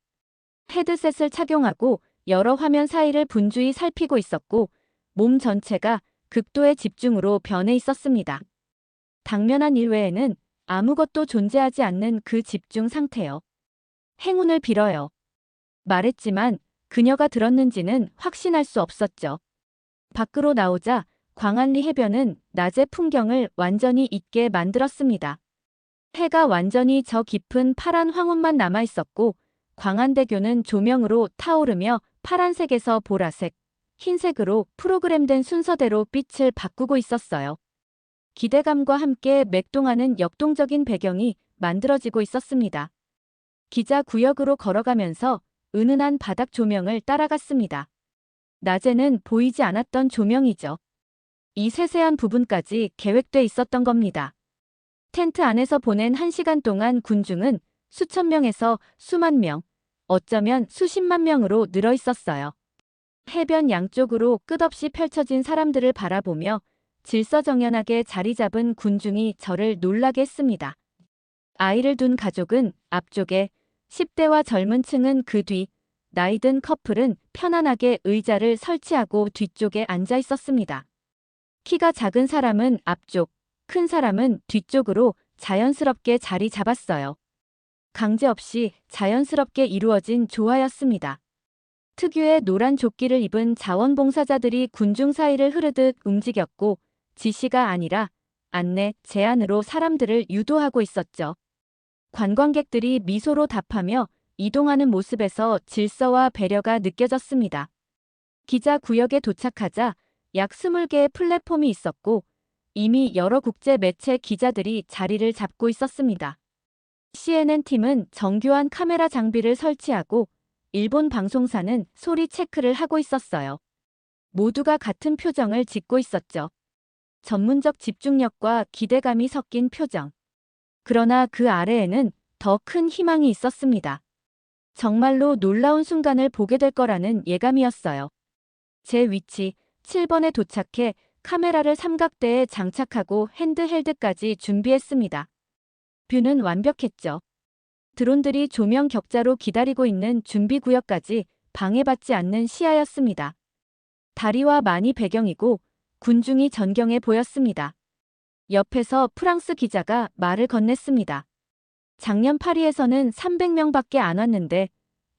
헤드셋을 착용하고 여러 화면 사이를 분주히 살피고 있었고 몸 전체가 극도의 집중으로 변해 있었습니다. 당면한 일 외에는 아무것도 존재하지 않는 그 집중 상태요. 행운을 빌어요. 말했지만 그녀가 들었는지는 확신할 수 없었죠. 밖으로 나오자 광안리 해변은 낮의 풍경을 완전히 잊게 만들었습니다. 해가 완전히 저 깊은 파란 황혼만 남아 있었고 광안대교는 조명으로 타오르며 파란색에서 보라색, 흰색으로 프로그램된 순서대로 빛을 바꾸고 있었어요. 기대감과 함께 맥동하는 역동적인 배경이 만들어지고 있었습니다. 기자 구역으로 걸어가면서 은은한 바닥 조명을 따라갔습니다. 낮에는 보이지 않았던 조명이죠. 이 세세한 부분까지 계획돼 있었던 겁니다. 텐트 안에서 보낸 1시간 동안 군중은 수천 명에서 수만 명, 어쩌면 수십만 명으로 늘어 있었어요. 해변 양쪽으로 끝없이 펼쳐진 사람들을 바라보며 질서정연하게 자리 잡은 군중이 저를 놀라게 했습니다. 아이를 둔 가족은 앞쪽에, 10대와 젊은 층은 그 뒤, 나이 든 커플은 편안하게 의자를 설치하고 뒤쪽에 앉아 있었습니다. 키가 작은 사람은 앞쪽, 큰 사람은 뒤쪽으로 자연스럽게 자리 잡았어요. 강제 없이 자연스럽게 이루어진 조화였습니다. 특유의 노란 조끼를 입은 자원봉사자들이 군중 사이를 흐르듯 움직였고 지시가 아니라 안내, 제안으로 사람들을 유도하고 있었죠. 관광객들이 미소로 답하며 이동하는 모습에서 질서와 배려가 느껴졌습니다. 기자 구역에 도착하자 약 20개의 플랫폼이 있었고 이미 여러 국제 매체 기자들이 자리를 잡고 있었습니다. CNN팀은 정교한 카메라 장비를 설치하고 일본 방송사는 소리 체크를 하고 있었어요. 모두가 같은 표정을 짓고 있었죠. 전문적 집중력과 기대감이 섞인 표정. 그러나 그 아래에는 더 큰 희망이 있었습니다. 정말로 놀라운 순간을 보게 될 거라는 예감이었어요. 제 위치 7번에 도착해 카메라를 삼각대에 장착하고 핸드헬드까지 준비했습니다. 뷰는 완벽했죠. 드론들이 조명 격자로 기다리고 있는 준비구역까지 방해받지 않는 시야였습니다. 다리와 많이 배경이고 군중이 전경해 보였습니다. 옆에서 프랑스 기자가 말을 건넸습니다. 작년 파리에서는 300명밖에 안 왔는데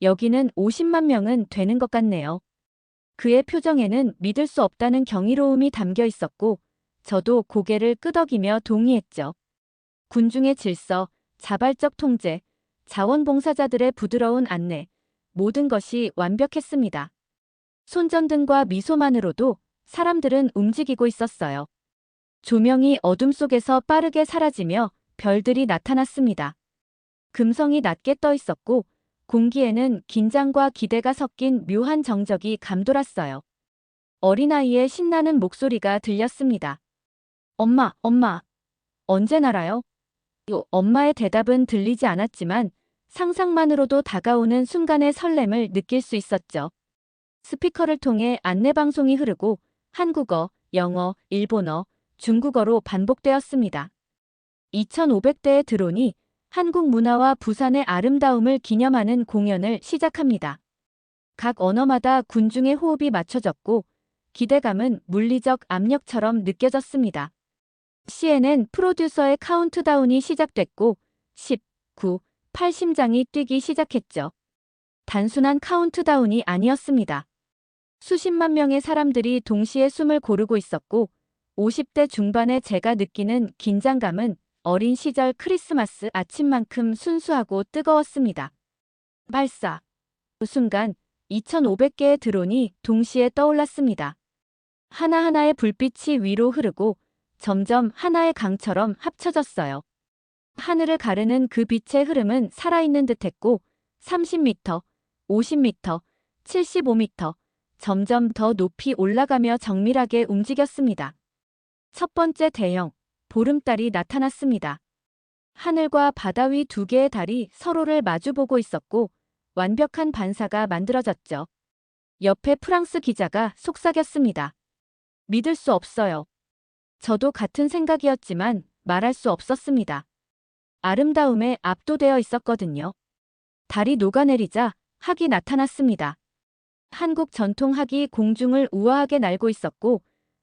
여기는 50만 명은 되는 것 같네요. 그의 표정에는 믿을 수 없다는 경이로움이 담겨 있었고 저도 고개를 끄덕이며 동의했죠. 군중의 질서, 자발적 통제, 자원봉사자들의 부드러운 안내, 모든 것이 완벽했습니다. 손전등과 미소만으로도 사람들은 움직이고 있었어요. 조명이 어둠 속에서 빠르게 사라지며 별들이 나타났습니다. 금성이 낮게 떠 있었고 공기에는 긴장과 기대가 섞인 묘한 정적이 감돌았어요. 어린아이의 신나는 목소리가 들렸습니다. 엄마, 엄마, 언제 날아요? 엄마의 대답은 들리지 않았지만 상상만으로도 다가오는 순간의 설렘을 느낄 수 있었죠. 스피커를 통해 안내방송이 흐르고 한국어, 영어, 일본어, 중국어로 반복되었습니다. 2,500대의 드론이 한국 문화와 부산의 아름다움을 기념하는 공연을 시작합니다. 각 언어마다 군중의 호흡이 맞춰졌고 기대감은 물리적 압력처럼 느껴졌습니다. CNN 프로듀서의 카운트다운이 시작됐고 10, 9, 8 심장이 뛰기 시작했죠. 단순한 카운트다운이 아니었습니다. 수십만 명의 사람들이 동시에 숨을 고르고 있었고 50대 중반의 제가 느끼는 긴장감은 어린 시절 크리스마스 아침만큼 순수하고 뜨거웠습니다. 발사. 그 순간 2,500개의 드론이 동시에 떠올랐습니다. 하나하나의 불빛이 위로 흐르고 점점 하나의 강처럼 합쳐졌어요. 하늘을 가르는 그 빛의 흐름은 살아있는 듯했고 30m, 50m, 75m, 점점 더 높이 올라가며 정밀하게 움직였습니다. 첫 번째 대형, 보름달이 나타났습니다. 하늘과 바다 위 두 개의 달이 서로를 마주보고 있었고 완벽한 반사가 만들어졌죠. 옆에 프랑스 기자가 속삭였습니다. 믿을 수 없어요. 저도 같은 생각이었지만 말할 수 없었습니다. 아름다움에 압도되어 있었거든요. 달이 녹아내리자 학이 나타났습니다. 한국 전통학이 공중을 우아하게 날고 있었고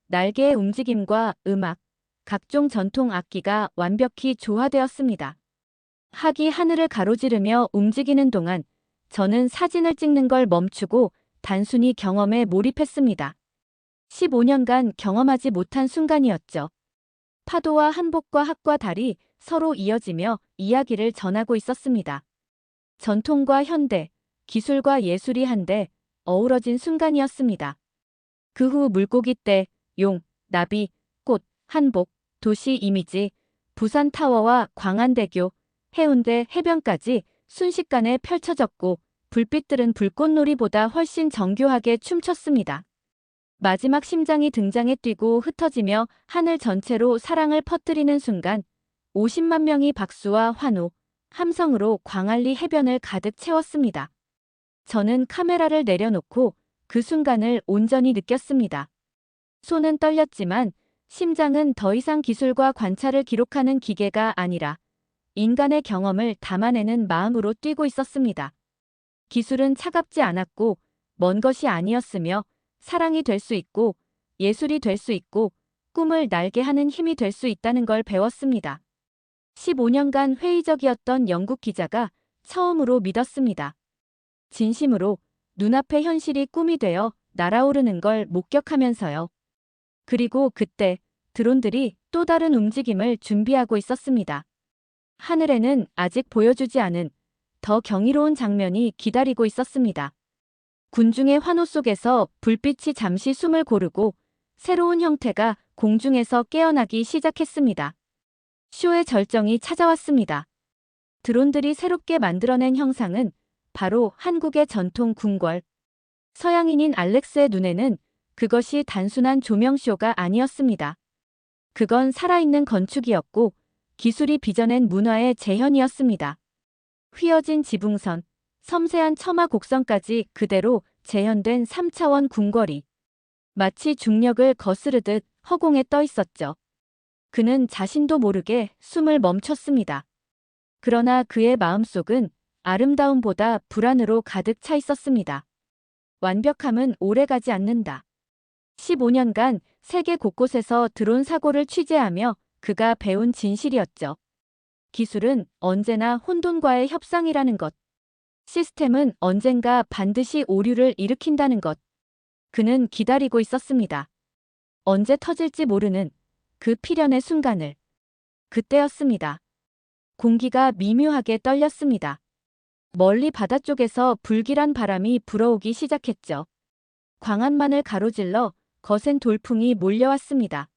날개의 움직임과 음악, 각종 전통 악기가 완벽히 조화되었습니다. 학이 하늘을 가로지르며 움직이는 동안 저는 사진을 찍는 걸 멈추고 단순히 경험에 몰입했습니다. 15년간 경험하지 못한 순간이었죠. 파도와 한복과 학과 달이 서로 이어지며 이야기를 전하고 있었습니다. 전통과 현대, 기술과 예술이 한데 어우러진 순간이었습니다. 그 후 물고기 떼, 용, 나비, 꽃, 한복, 도시 이미지, 부산 타워와 광안대교, 해운대 해변까지 순식간에 펼쳐졌고 불빛들은 불꽃놀이보다 훨씬 정교하게 춤췄습니다. 마지막 심장이 등장에 뛰고 흩어지며 하늘 전체로 사랑을 퍼뜨리는 순간 50만 명이 박수와 환호, 함성으로 광안리 해변을 가득 채웠습니다. 저는 카메라를 내려놓고 그 순간을 온전히 느꼈습니다. 손은 떨렸지만 심장은 더 이상 기술과 관찰을 기록하는 기계가 아니라 인간의 경험을 담아내는 마음으로 뛰고 있었습니다. 기술은 차갑지 않았고 먼 것이 아니었으며 사랑이 될 수 있고 예술이 될 수 있고 꿈을 날게 하는 힘이 될 수 있다는 걸 배웠습니다. 15년간 회의적이었던 영국 기자가 처음으로 믿었습니다. 진심으로 눈앞의 현실이 꿈이 되어 날아오르는 걸 목격하면서요. 그리고 그때 드론들이 또 다른 움직임을 준비하고 있었습니다. 하늘에는 아직 보여주지 않은 더 경이로운 장면이 기다리고 있었습니다. 군중의 환호 속에서 불빛이 잠시 숨을 고르고 새로운 형태가 공중에서 깨어나기 시작했습니다. 쇼의 절정이 찾아왔습니다. 드론들이 새롭게 만들어낸 형상은 바로 한국의 전통 궁궐. 서양인인 알렉스의 눈에는 그것이 단순한 조명쇼가 아니었습니다. 그건 살아있는 건축이었고 기술이 빚어낸 문화의 재현이었습니다. 휘어진 지붕선, 섬세한 처마 곡선까지 그대로 재현된 3차원 궁궐이 마치 중력을 거스르듯 허공에 떠 있었죠. 그는 자신도 모르게 숨을 멈췄습니다. 그러나 그의 마음속은 아름다움보다 불안으로 가득 차 있었습니다. 완벽함은 오래가지 않는다. 15년간 세계 곳곳에서 드론 사고를 취재하며 그가 배운 진실이었죠. 기술은 언제나 혼돈과의 협상이라는 것. 시스템은 언젠가 반드시 오류를 일으킨다는 것. 그는 기다리고 있었습니다. 언제 터질지 모르는 그 필연의 순간을. 그때였습니다. 공기가 미묘하게 떨렸습니다. 멀리 바다 쪽에서 불길한 바람이 불어오기 시작했죠. 광안만을 가로질러 거센 돌풍이 몰려왔습니다.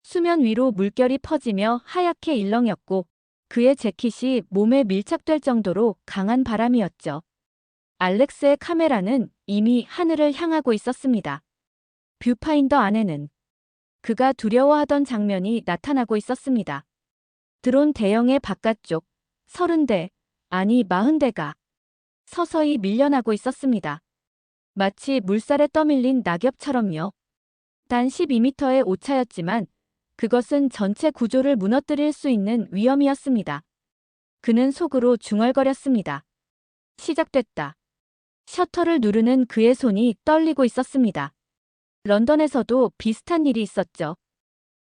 수면 위로 물결이 퍼지며 하얗게 일렁였고 그의 재킷이 몸에 밀착될 정도로 강한 바람이었죠. 알렉스의 카메라는 이미 하늘을 향하고 있었습니다. 뷰파인더 안에는 그가 두려워하던 장면이 나타나고 있었습니다. 드론 대형의 바깥쪽 30대, 아니 40대가 서서히 밀려나고 있었습니다. 마치 물살에 떠밀린 낙엽처럼요. 단 12m의 오차였지만 그것은 전체 구조를 무너뜨릴 수 있는 위험이었습니다. 그는 속으로 중얼거렸습니다. 시작됐다. 셔터를 누르는 그의 손이 떨리고 있었습니다. 런던에서도 비슷한 일이 있었죠.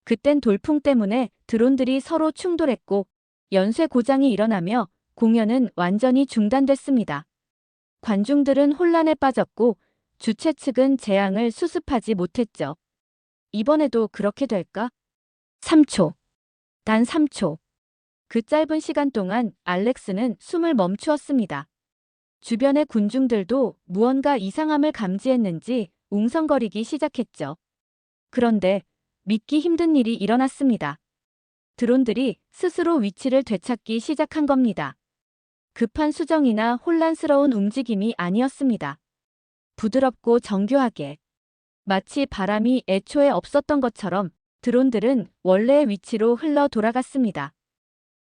그땐 돌풍 때문에 드론들이 서로 충돌했고 연쇄 고장이 일어나며 공연은 완전히 중단됐습니다. 관중들은 혼란에 빠졌고 주최 측은 재앙을 수습하지 못했죠. 이번에도 그렇게 될까? 3초. 단 3초. 그 짧은 시간 동안 알렉스는 숨을 멈추었습니다. 주변의 군중들도 무언가 이상함을 감지했는지 웅성거리기 시작했죠. 그런데 믿기 힘든 일이 일어났습니다. 드론들이 스스로 위치를 되찾기 시작한 겁니다. 급한 수정이나 혼란스러운 움직임이 아니었습니다. 부드럽고 정교하게. 마치 바람이 애초에 없었던 것처럼 드론들은 원래의 위치로 흘러 돌아갔습니다.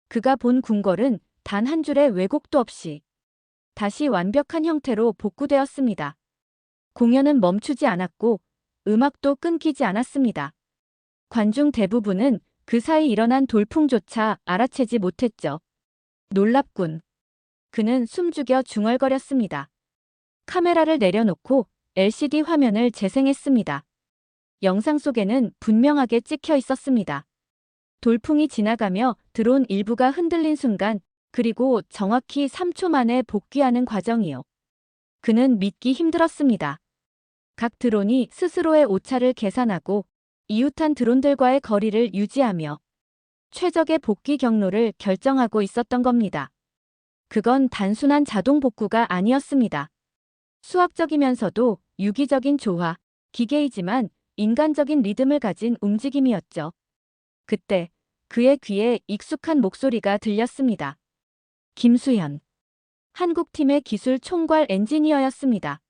그가 본 궁궐은 단 한 줄의 왜곡도 없이 다시 완벽한 형태로 복구되었습니다. 공연은 멈추지 않았고 음악도 끊기지 않았습니다. 관중 대부분은 그 사이 일어난 돌풍조차 알아채지 못했죠. 놀랍군. 그는 숨죽여 중얼거렸습니다. 카메라를 내려놓고 LCD 화면을 재생했습니다. 영상 속에는 분명하게 찍혀 있었습니다. 돌풍이 지나가며 드론 일부가 흔들린 순간, 그리고 정확히 3초 만에 복귀하는 과정이요. 그는 믿기 힘들었습니다. 각 드론이 스스로의 오차를 계산하고 이웃한 드론들과의 거리를 유지하며 최적의 복귀 경로를 결정하고 있었던 겁니다. 그건 단순한 자동 복구가 아니었습니다. 수학적이면서도 유기적인 조화, 기계이지만 인간적인 리듬을 가진 움직임이었죠. 그때 그의 귀에 익숙한 목소리가 들렸습니다. 김수현. 한국팀의 기술 총괄 엔지니어였습니다.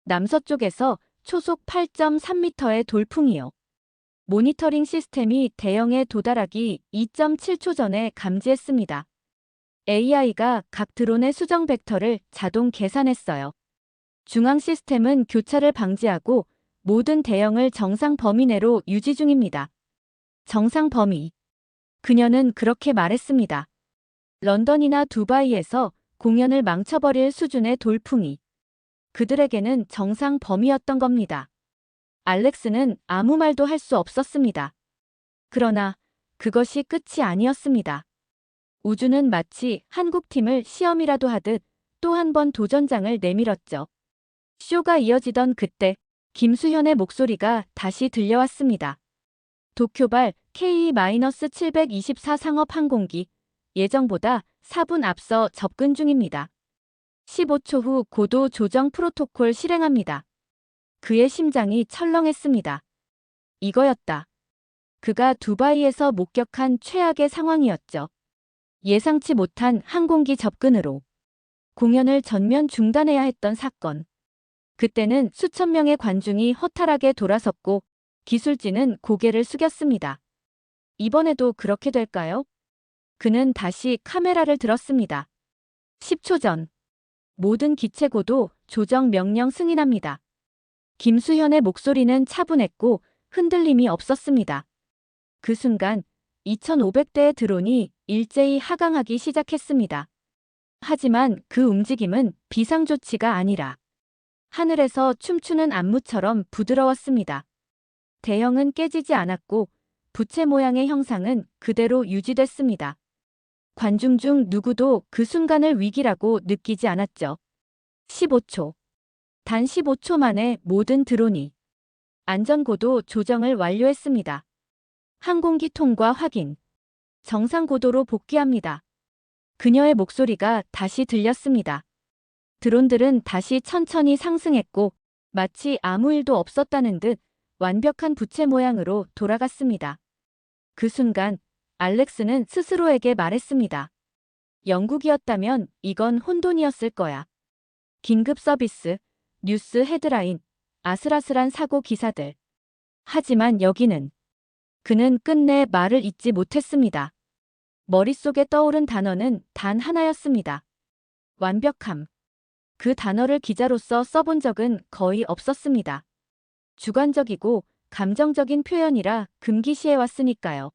남서쪽에서 초속 8.3m의 돌풍이요. 모니터링 시스템이 대형에 도달하기 2.7초 전에 감지했습니다. AI가 각 드론의 수정 벡터를 자동 계산했어요. 중앙 시스템은 교차를 방지하고 모든 대형을 정상 범위 내로 유지 중입니다. 정상 범위. 그녀는 그렇게 말했습니다. 런던이나 두바이에서 공연을 망쳐버릴 수준의 돌풍이 그들에게는 정상 범위였던 겁니다. 알렉스는 아무 말도 할 수 없었습니다. 그러나 그것이 끝이 아니었습니다. 우주는 마치 한국팀을 시험이라도 하듯 또 한 번 도전장을 내밀었죠. 쇼가 이어지던 그때 김수현의 목소리가 다시 들려왔습니다. 도쿄발 K-724 상업항공기 예정보다 4분 앞서 접근 중입니다. 15초 후 고도 조정 프로토콜 실행합니다. 그의 심장이 철렁했습니다. 이거였다. 그가 두바이에서 목격한 최악의 상황이었죠. 예상치 못한 항공기 접근으로 공연을 전면 중단해야 했던 사건. 그때는 수천 명의 관중이 허탈하게 돌아섰고 기술진은 고개를 숙였습니다. 이번에도 그렇게 될까요? 그는 다시 카메라를 들었습니다. 10초 전. 모든 기체고도 조정 명령 승인합니다. 김수현의 목소리는 차분했고 흔들림이 없었습니다. 그 순간 2,500대의 드론이 일제히 하강하기 시작했습니다. 하지만 그 움직임은 비상조치가 아니라 하늘에서 춤추는 안무처럼 부드러웠습니다. 대형은 깨지지 않았고 부채 모양의 형상은 그대로 유지됐습니다. 관중 중 누구도 그 순간을 위기라고 느끼지 않았죠. 15초. 단 15초 만에 모든 드론이 안전고도 조정을 완료했습니다. 항공기 통과 확인. 정상 고도로 복귀합니다. 그녀의 목소리가 다시 들렸습니다. 드론들은 다시 천천히 상승했고 마치 아무 일도 없었다는 듯 완벽한 부채 모양으로 돌아갔습니다. 그 순간 알렉스는 스스로에게 말했습니다. 영국이었다면 이건 혼돈이었을 거야. 긴급 서비스, 뉴스 헤드라인, 아슬아슬한 사고 기사들. 하지만 여기는 그는 끝내 말을 잇지 못했습니다. 머릿속에 떠오른 단어는 단 하나였습니다. 완벽함. 그 단어를 기자로서 써본 적은 거의 없었습니다. 주관적이고 감정적인 표현이라 금기시해왔으니까요.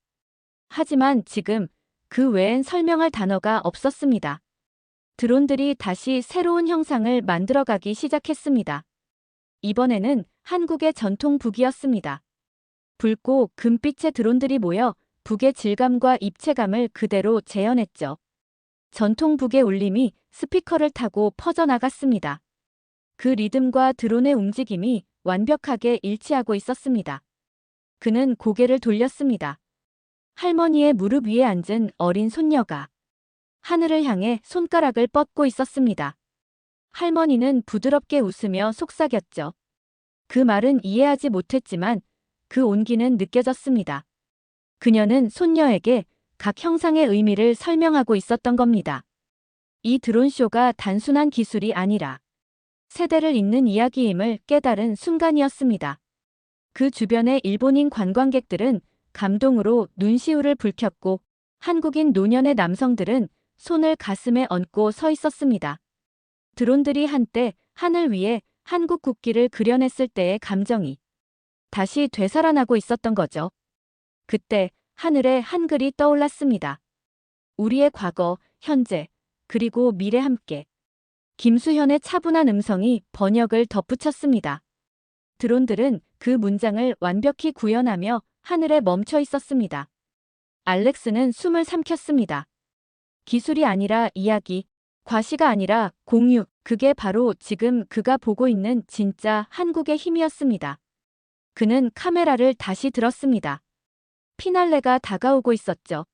하지만 지금 그 외엔 설명할 단어가 없었습니다. 드론들이 다시 새로운 형상을 만들어가기 시작했습니다. 이번에는 한국의 전통 북이었습니다. 붉고 금빛의 드론들이 모여 북의 질감과 입체감을 그대로 재현했죠. 전통 북의 울림이 스피커를 타고 퍼져나갔습니다. 그 리듬과 드론의 움직임이 완벽하게 일치하고 있었습니다. 그는 고개를 돌렸습니다. 할머니의 무릎 위에 앉은 어린 손녀가 하늘을 향해 손가락을 뻗고 있었습니다. 할머니는 부드럽게 웃으며 속삭였죠. 그 말은 이해하지 못했지만 그 온기는 느껴졌습니다. 그녀는 손녀에게 각 형상의 의미를 설명하고 있었던 겁니다. 이 드론쇼가 단순한 기술이 아니라 세대를 잇는 이야기임을 깨달은 순간이었습니다. 그 주변의 일본인 관광객들은 감동으로 눈시울을 붉혔고 한국인 노년의 남성들은 손을 가슴에 얹고 서 있었습니다. 드론들이 한때 하늘 위에 한국 국기를 그려냈을 때의 감정이 다시 되살아나고 있었던 거죠. 그때 하늘에 한글이 떠올랐습니다. 우리의 과거, 현재, 그리고 미래 함께. 김수현의 차분한 음성이 번역을 덧붙였습니다. 드론들은 그 문장을 완벽히 구현하며 하늘에 멈춰 있었습니다. 알렉스는 숨을 삼켰습니다. 기술이 아니라 이야기, 과시가 아니라 공유, 그게 바로 지금 그가 보고 있는 진짜 한국의 힘이었습니다. 그는 카메라를 다시 들었습니다. 피날레가 다가오고 있었죠.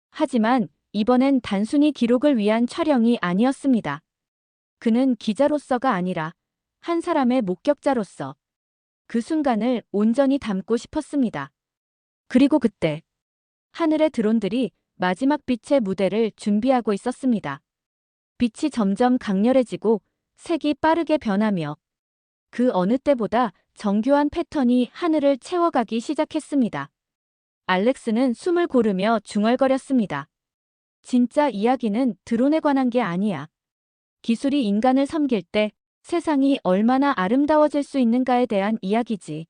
하지만 이번엔 단순히 기록을 위한 촬영이 아니었습니다. 그는 기자로서가 아니라 한 사람의 목격자로서 그 순간을 온전히 담고 싶었습니다. 그리고 그때 하늘의 드론들이 마지막 빛의 무대를 준비하고 있었습니다. 빛이 점점 강렬해지고 색이 빠르게 변하며 그 어느 때보다 정교한 패턴이 하늘을 채워가기 시작했습니다. 알렉스는 숨을 고르며 중얼거렸습니다. 진짜 이야기는 드론에 관한 게 아니야. 기술이 인간을 섬길 때 세상이 얼마나 아름다워질 수 있는가에 대한 이야기지.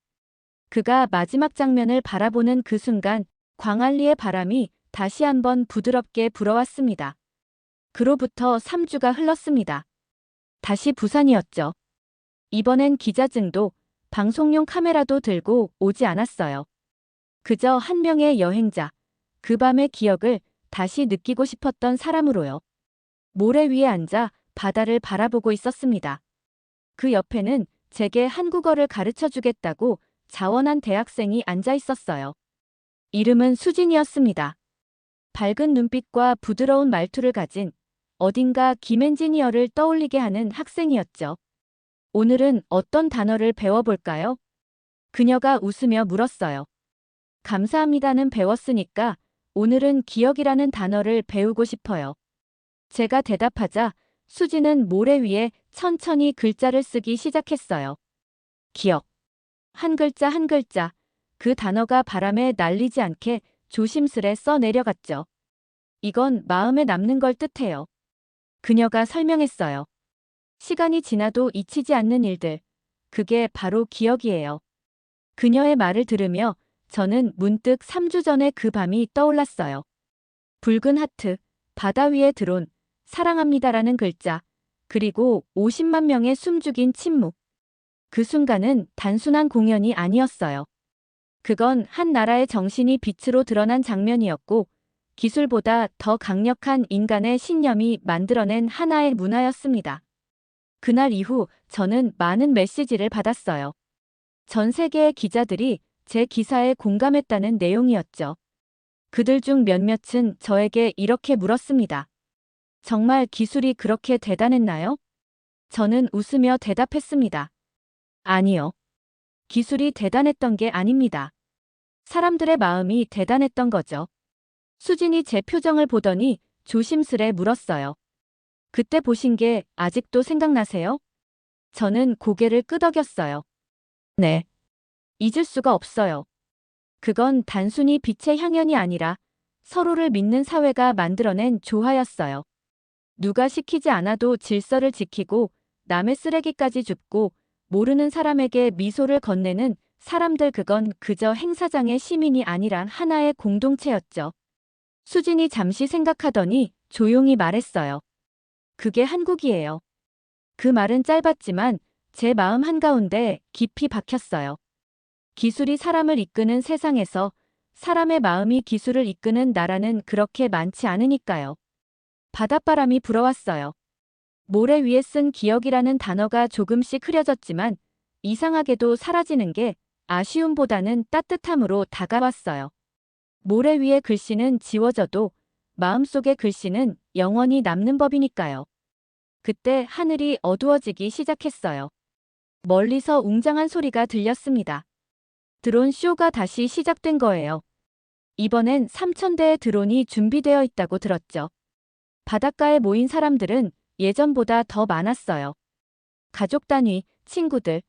그가 마지막 장면을 바라보는 그 순간 광안리의 바람이 다시 한번 부드럽게 불어왔습니다. 그로부터 3주가 흘렀습니다. 다시 부산이었죠. 이번엔 기자증도 방송용 카메라도 들고 오지 않았어요. 그저 한 명의 여행자, 그 밤의 기억을 다시 느끼고 싶었던 사람으로요. 모래 위에 앉아 바다를 바라보고 있었습니다. 그 옆에는 제게 한국어를 가르쳐 주겠다고 자원한 대학생이 앉아 있었어요. 이름은 수진이었습니다. 밝은 눈빛과 부드러운 말투를 가진 어딘가 김엔지니어를 떠올리게 하는 학생이었죠. 오늘은 어떤 단어를 배워볼까요? 그녀가 웃으며 물었어요. 감사합니다는 배웠으니까 오늘은 기억이라는 단어를 배우고 싶어요. 제가 대답하자 수지는 모래 위에 천천히 글자를 쓰기 시작했어요. 기억. 한 글자 한 글자. 그 단어가 바람에 날리지 않게 조심스레 써 내려갔죠. 이건 마음에 남는 걸 뜻해요. 그녀가 설명했어요. 시간이 지나도 잊히지 않는 일들. 그게 바로 기억이에요. 그녀의 말을 들으며 저는 문득 3주 전의 그 밤이 떠올랐어요. 붉은 하트, 바다 위의 드론, 사랑합니다라는 글자, 그리고 50만 명의 숨죽인 침묵. 그 순간은 단순한 공연이 아니었어요. 그건 한 나라의 정신이 빛으로 드러난 장면이었고, 기술보다 더 강력한 인간의 신념이 만들어낸 하나의 문화였습니다. 그날 이후 저는 많은 메시지를 받았어요. 전 세계의 기자들이 제 기사에 공감했다는 내용이었죠. 그들 중 몇몇은 저에게 이렇게 물었습니다. 정말 기술이 그렇게 대단했나요? 저는 웃으며 대답했습니다. 아니요. 기술이 대단했던 게 아닙니다. 사람들의 마음이 대단했던 거죠. 수진이 제 표정을 보더니 조심스레 물었어요. 그때 보신 게 아직도 생각나세요? 저는 고개를 끄덕였어요. 네. 잊을 수가 없어요. 그건 단순히 빛의 향연이 아니라 서로를 믿는 사회가 만들어낸 조화였어요. 누가 시키지 않아도 질서를 지키고 남의 쓰레기까지 줍고 모르는 사람에게 미소를 건네는 사람들, 그건 그저 행사장의 시민이 아니라 하나의 공동체였죠. 수진이 잠시 생각하더니 조용히 말했어요. 그게 한국이에요. 그 말은 짧았지만 제 마음 한가운데 깊이 박혔어요. 기술이 사람을 이끄는 세상에서 사람의 마음이 기술을 이끄는 나라는 그렇게 많지 않으니까요. 바닷바람이 불어왔어요. 모래 위에 쓴 기억이라는 단어가 조금씩 흐려졌지만 이상하게도 사라지는 게 아쉬움보다는 따뜻함으로 다가왔어요. 모래 위의 글씨는 지워져도 마음속의 글씨는 영원히 남는 법이니까요. 그때 하늘이 어두워지기 시작했어요. 멀리서 웅장한 소리가 들렸습니다. 드론 쇼가 다시 시작된 거예요. 이번엔 3,000대의 드론이 준비되어 있다고 들었죠. 바닷가에 모인 사람들은 예전보다 더 많았어요. 가족 단위, 친구들,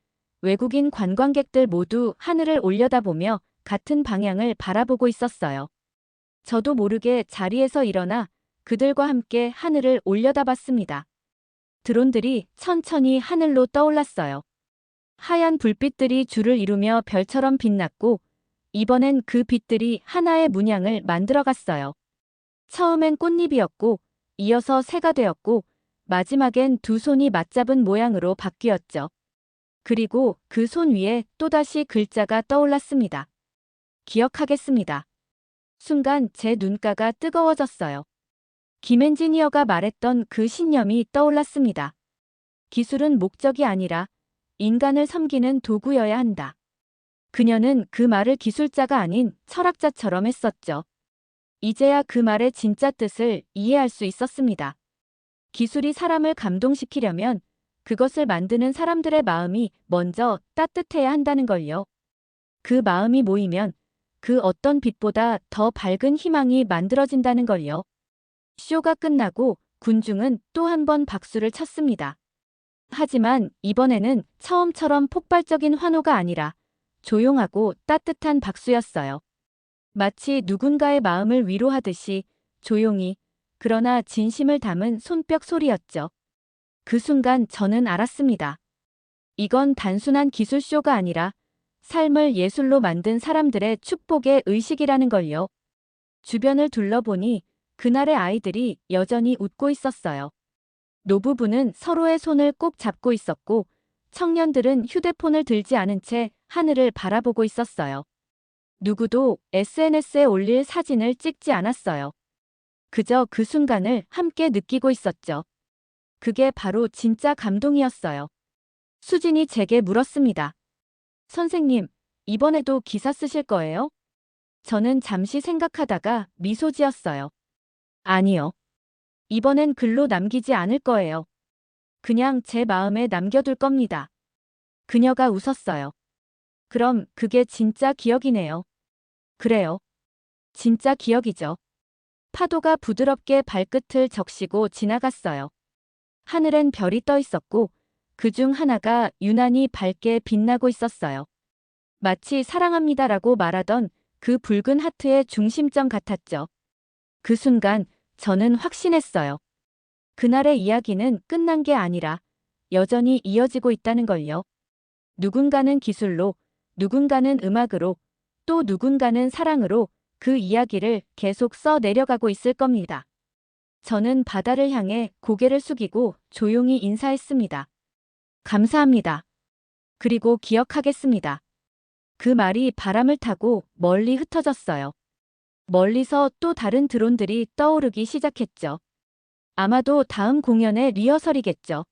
외국인 관광객들 모두 하늘을 올려다보며 같은 방향을 바라보고 있었어요. 저도 모르게 자리에서 일어나 그들과 함께 하늘을 올려다봤습니다. 드론들이 천천히 하늘로 떠올랐어요. 하얀 불빛들이 줄을 이루며 별처럼 빛났고 이번엔 그 빛들이 하나의 문양을 만들어갔어요. 처음엔 꽃잎이었고 이어서 새가 되었고 마지막엔 두 손이 맞잡은 모양으로 바뀌었죠. 그리고 그 손 위에 또다시 글자가 떠올랐습니다. 기억하겠습니다. 순간 제 눈가가 뜨거워졌어요. 김 엔지니어가 말했던 그 신념이 떠올랐습니다. 기술은 목적이 아니라 인간을 섬기는 도구여야 한다. 그녀는 그 말을 기술자가 아닌 철학자처럼 했었죠. 이제야 그 말의 진짜 뜻을 이해할 수 있었습니다. 기술이 사람을 감동시키려면 그것을 만드는 사람들의 마음이 먼저 따뜻해야 한다는 걸요. 그 마음이 모이면 그 어떤 빛보다 더 밝은 희망이 만들어진다는 걸요. 쇼가 끝나고 군중은 또 한 번 박수를 쳤습니다. 하지만 이번에는 처음처럼 폭발적인 환호가 아니라 조용하고 따뜻한 박수였어요. 마치 누군가의 마음을 위로하듯이 조용히 그러나 진심을 담은 손뼉 소리였죠. 그 순간 저는 알았습니다. 이건 단순한 기술쇼가 아니라 삶을 예술로 만든 사람들의 축복의 의식이라는 걸요. 주변을 둘러보니 그날의 아이들이 여전히 웃고 있었어요. 노부부는 서로의 손을 꼭 잡고 있었고 청년들은 휴대폰을 들지 않은 채 하늘을 바라보고 있었어요. 누구도 SNS에 올릴 사진을 찍지 않았어요. 그저 그 순간을 함께 느끼고 있었죠. 그게 바로 진짜 감동이었어요. 수진이 제게 물었습니다. 선생님, 이번에도 기사 쓰실 거예요? 저는 잠시 생각하다가 미소 지었어요. 아니요. 이번엔 글로 남기지 않을 거예요. 그냥 제 마음에 남겨둘 겁니다. 그녀가 웃었어요. 그럼 그게 진짜 기억이네요. 그래요. 진짜 기억이죠. 파도가 부드럽게 발끝을 적시고 지나갔어요. 하늘엔 별이 떠 있었고 그중 하나가 유난히 밝게 빛나고 있었어요. 마치 사랑합니다라고 말하던 그 붉은 하트의 중심점 같았죠. 그 순간 저는 확신했어요. 그날의 이야기는 끝난 게 아니라 여전히 이어지고 있다는 걸요. 누군가는 기술로, 누군가는 음악으로, 또 누군가는 사랑으로 그 이야기를 계속 써 내려가고 있을 겁니다. 저는 바다를 향해 고개를 숙이고 조용히 인사했습니다. 감사합니다. 그리고 기억하겠습니다. 그 말이 바람을 타고 멀리 흩어졌어요. 멀리서 또 다른 드론들이 떠오르기 시작했죠. 아마도 다음 공연의 리허설이겠죠.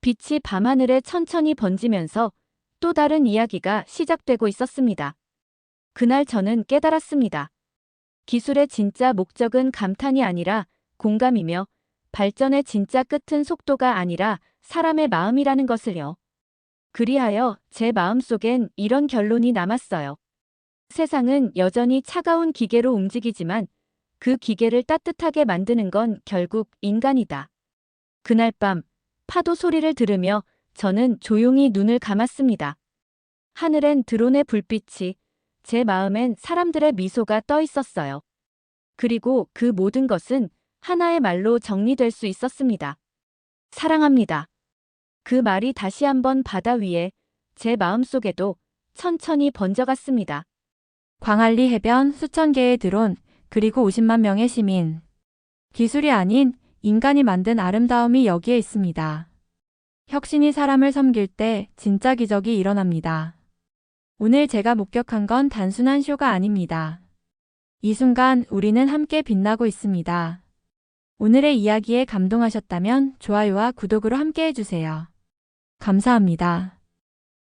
빛이 밤하늘에 천천히 번지면서 또 다른 이야기가 시작되고 있었습니다. 그날 저는 깨달았습니다. 기술의 진짜 목적은 감탄이 아니라 공감이며 발전의 진짜 끝은 속도가 아니라 사람의 마음이라는 것을요. 그리하여 제 마음속엔 이런 결론이 남았어요. 세상은 여전히 차가운 기계로 움직이지만 그 기계를 따뜻하게 만드는 건 결국 인간이다. 그날 밤 파도 소리를 들으며 저는 조용히 눈을 감았습니다. 하늘엔 드론의 불빛이, 제 마음엔 사람들의 미소가 떠 있었어요. 그리고 그 모든 것은 하나의 말로 정리될 수 있었습니다. 사랑합니다. 그 말이 다시 한번 바다 위에, 제 마음속에도 천천히 번져갔습니다. 광안리 해변 수천 개의 드론, 그리고 50만 명의 시민. 기술이 아닌 인간이 만든 아름다움이 여기에 있습니다. 혁신이 사람을 섬길 때 진짜 기적이 일어납니다. 오늘 제가 목격한 건 단순한 쇼가 아닙니다. 이 순간 우리는 함께 빛나고 있습니다. 오늘의 이야기에 감동하셨다면 좋아요와 구독으로 함께 해주세요. 감사합니다.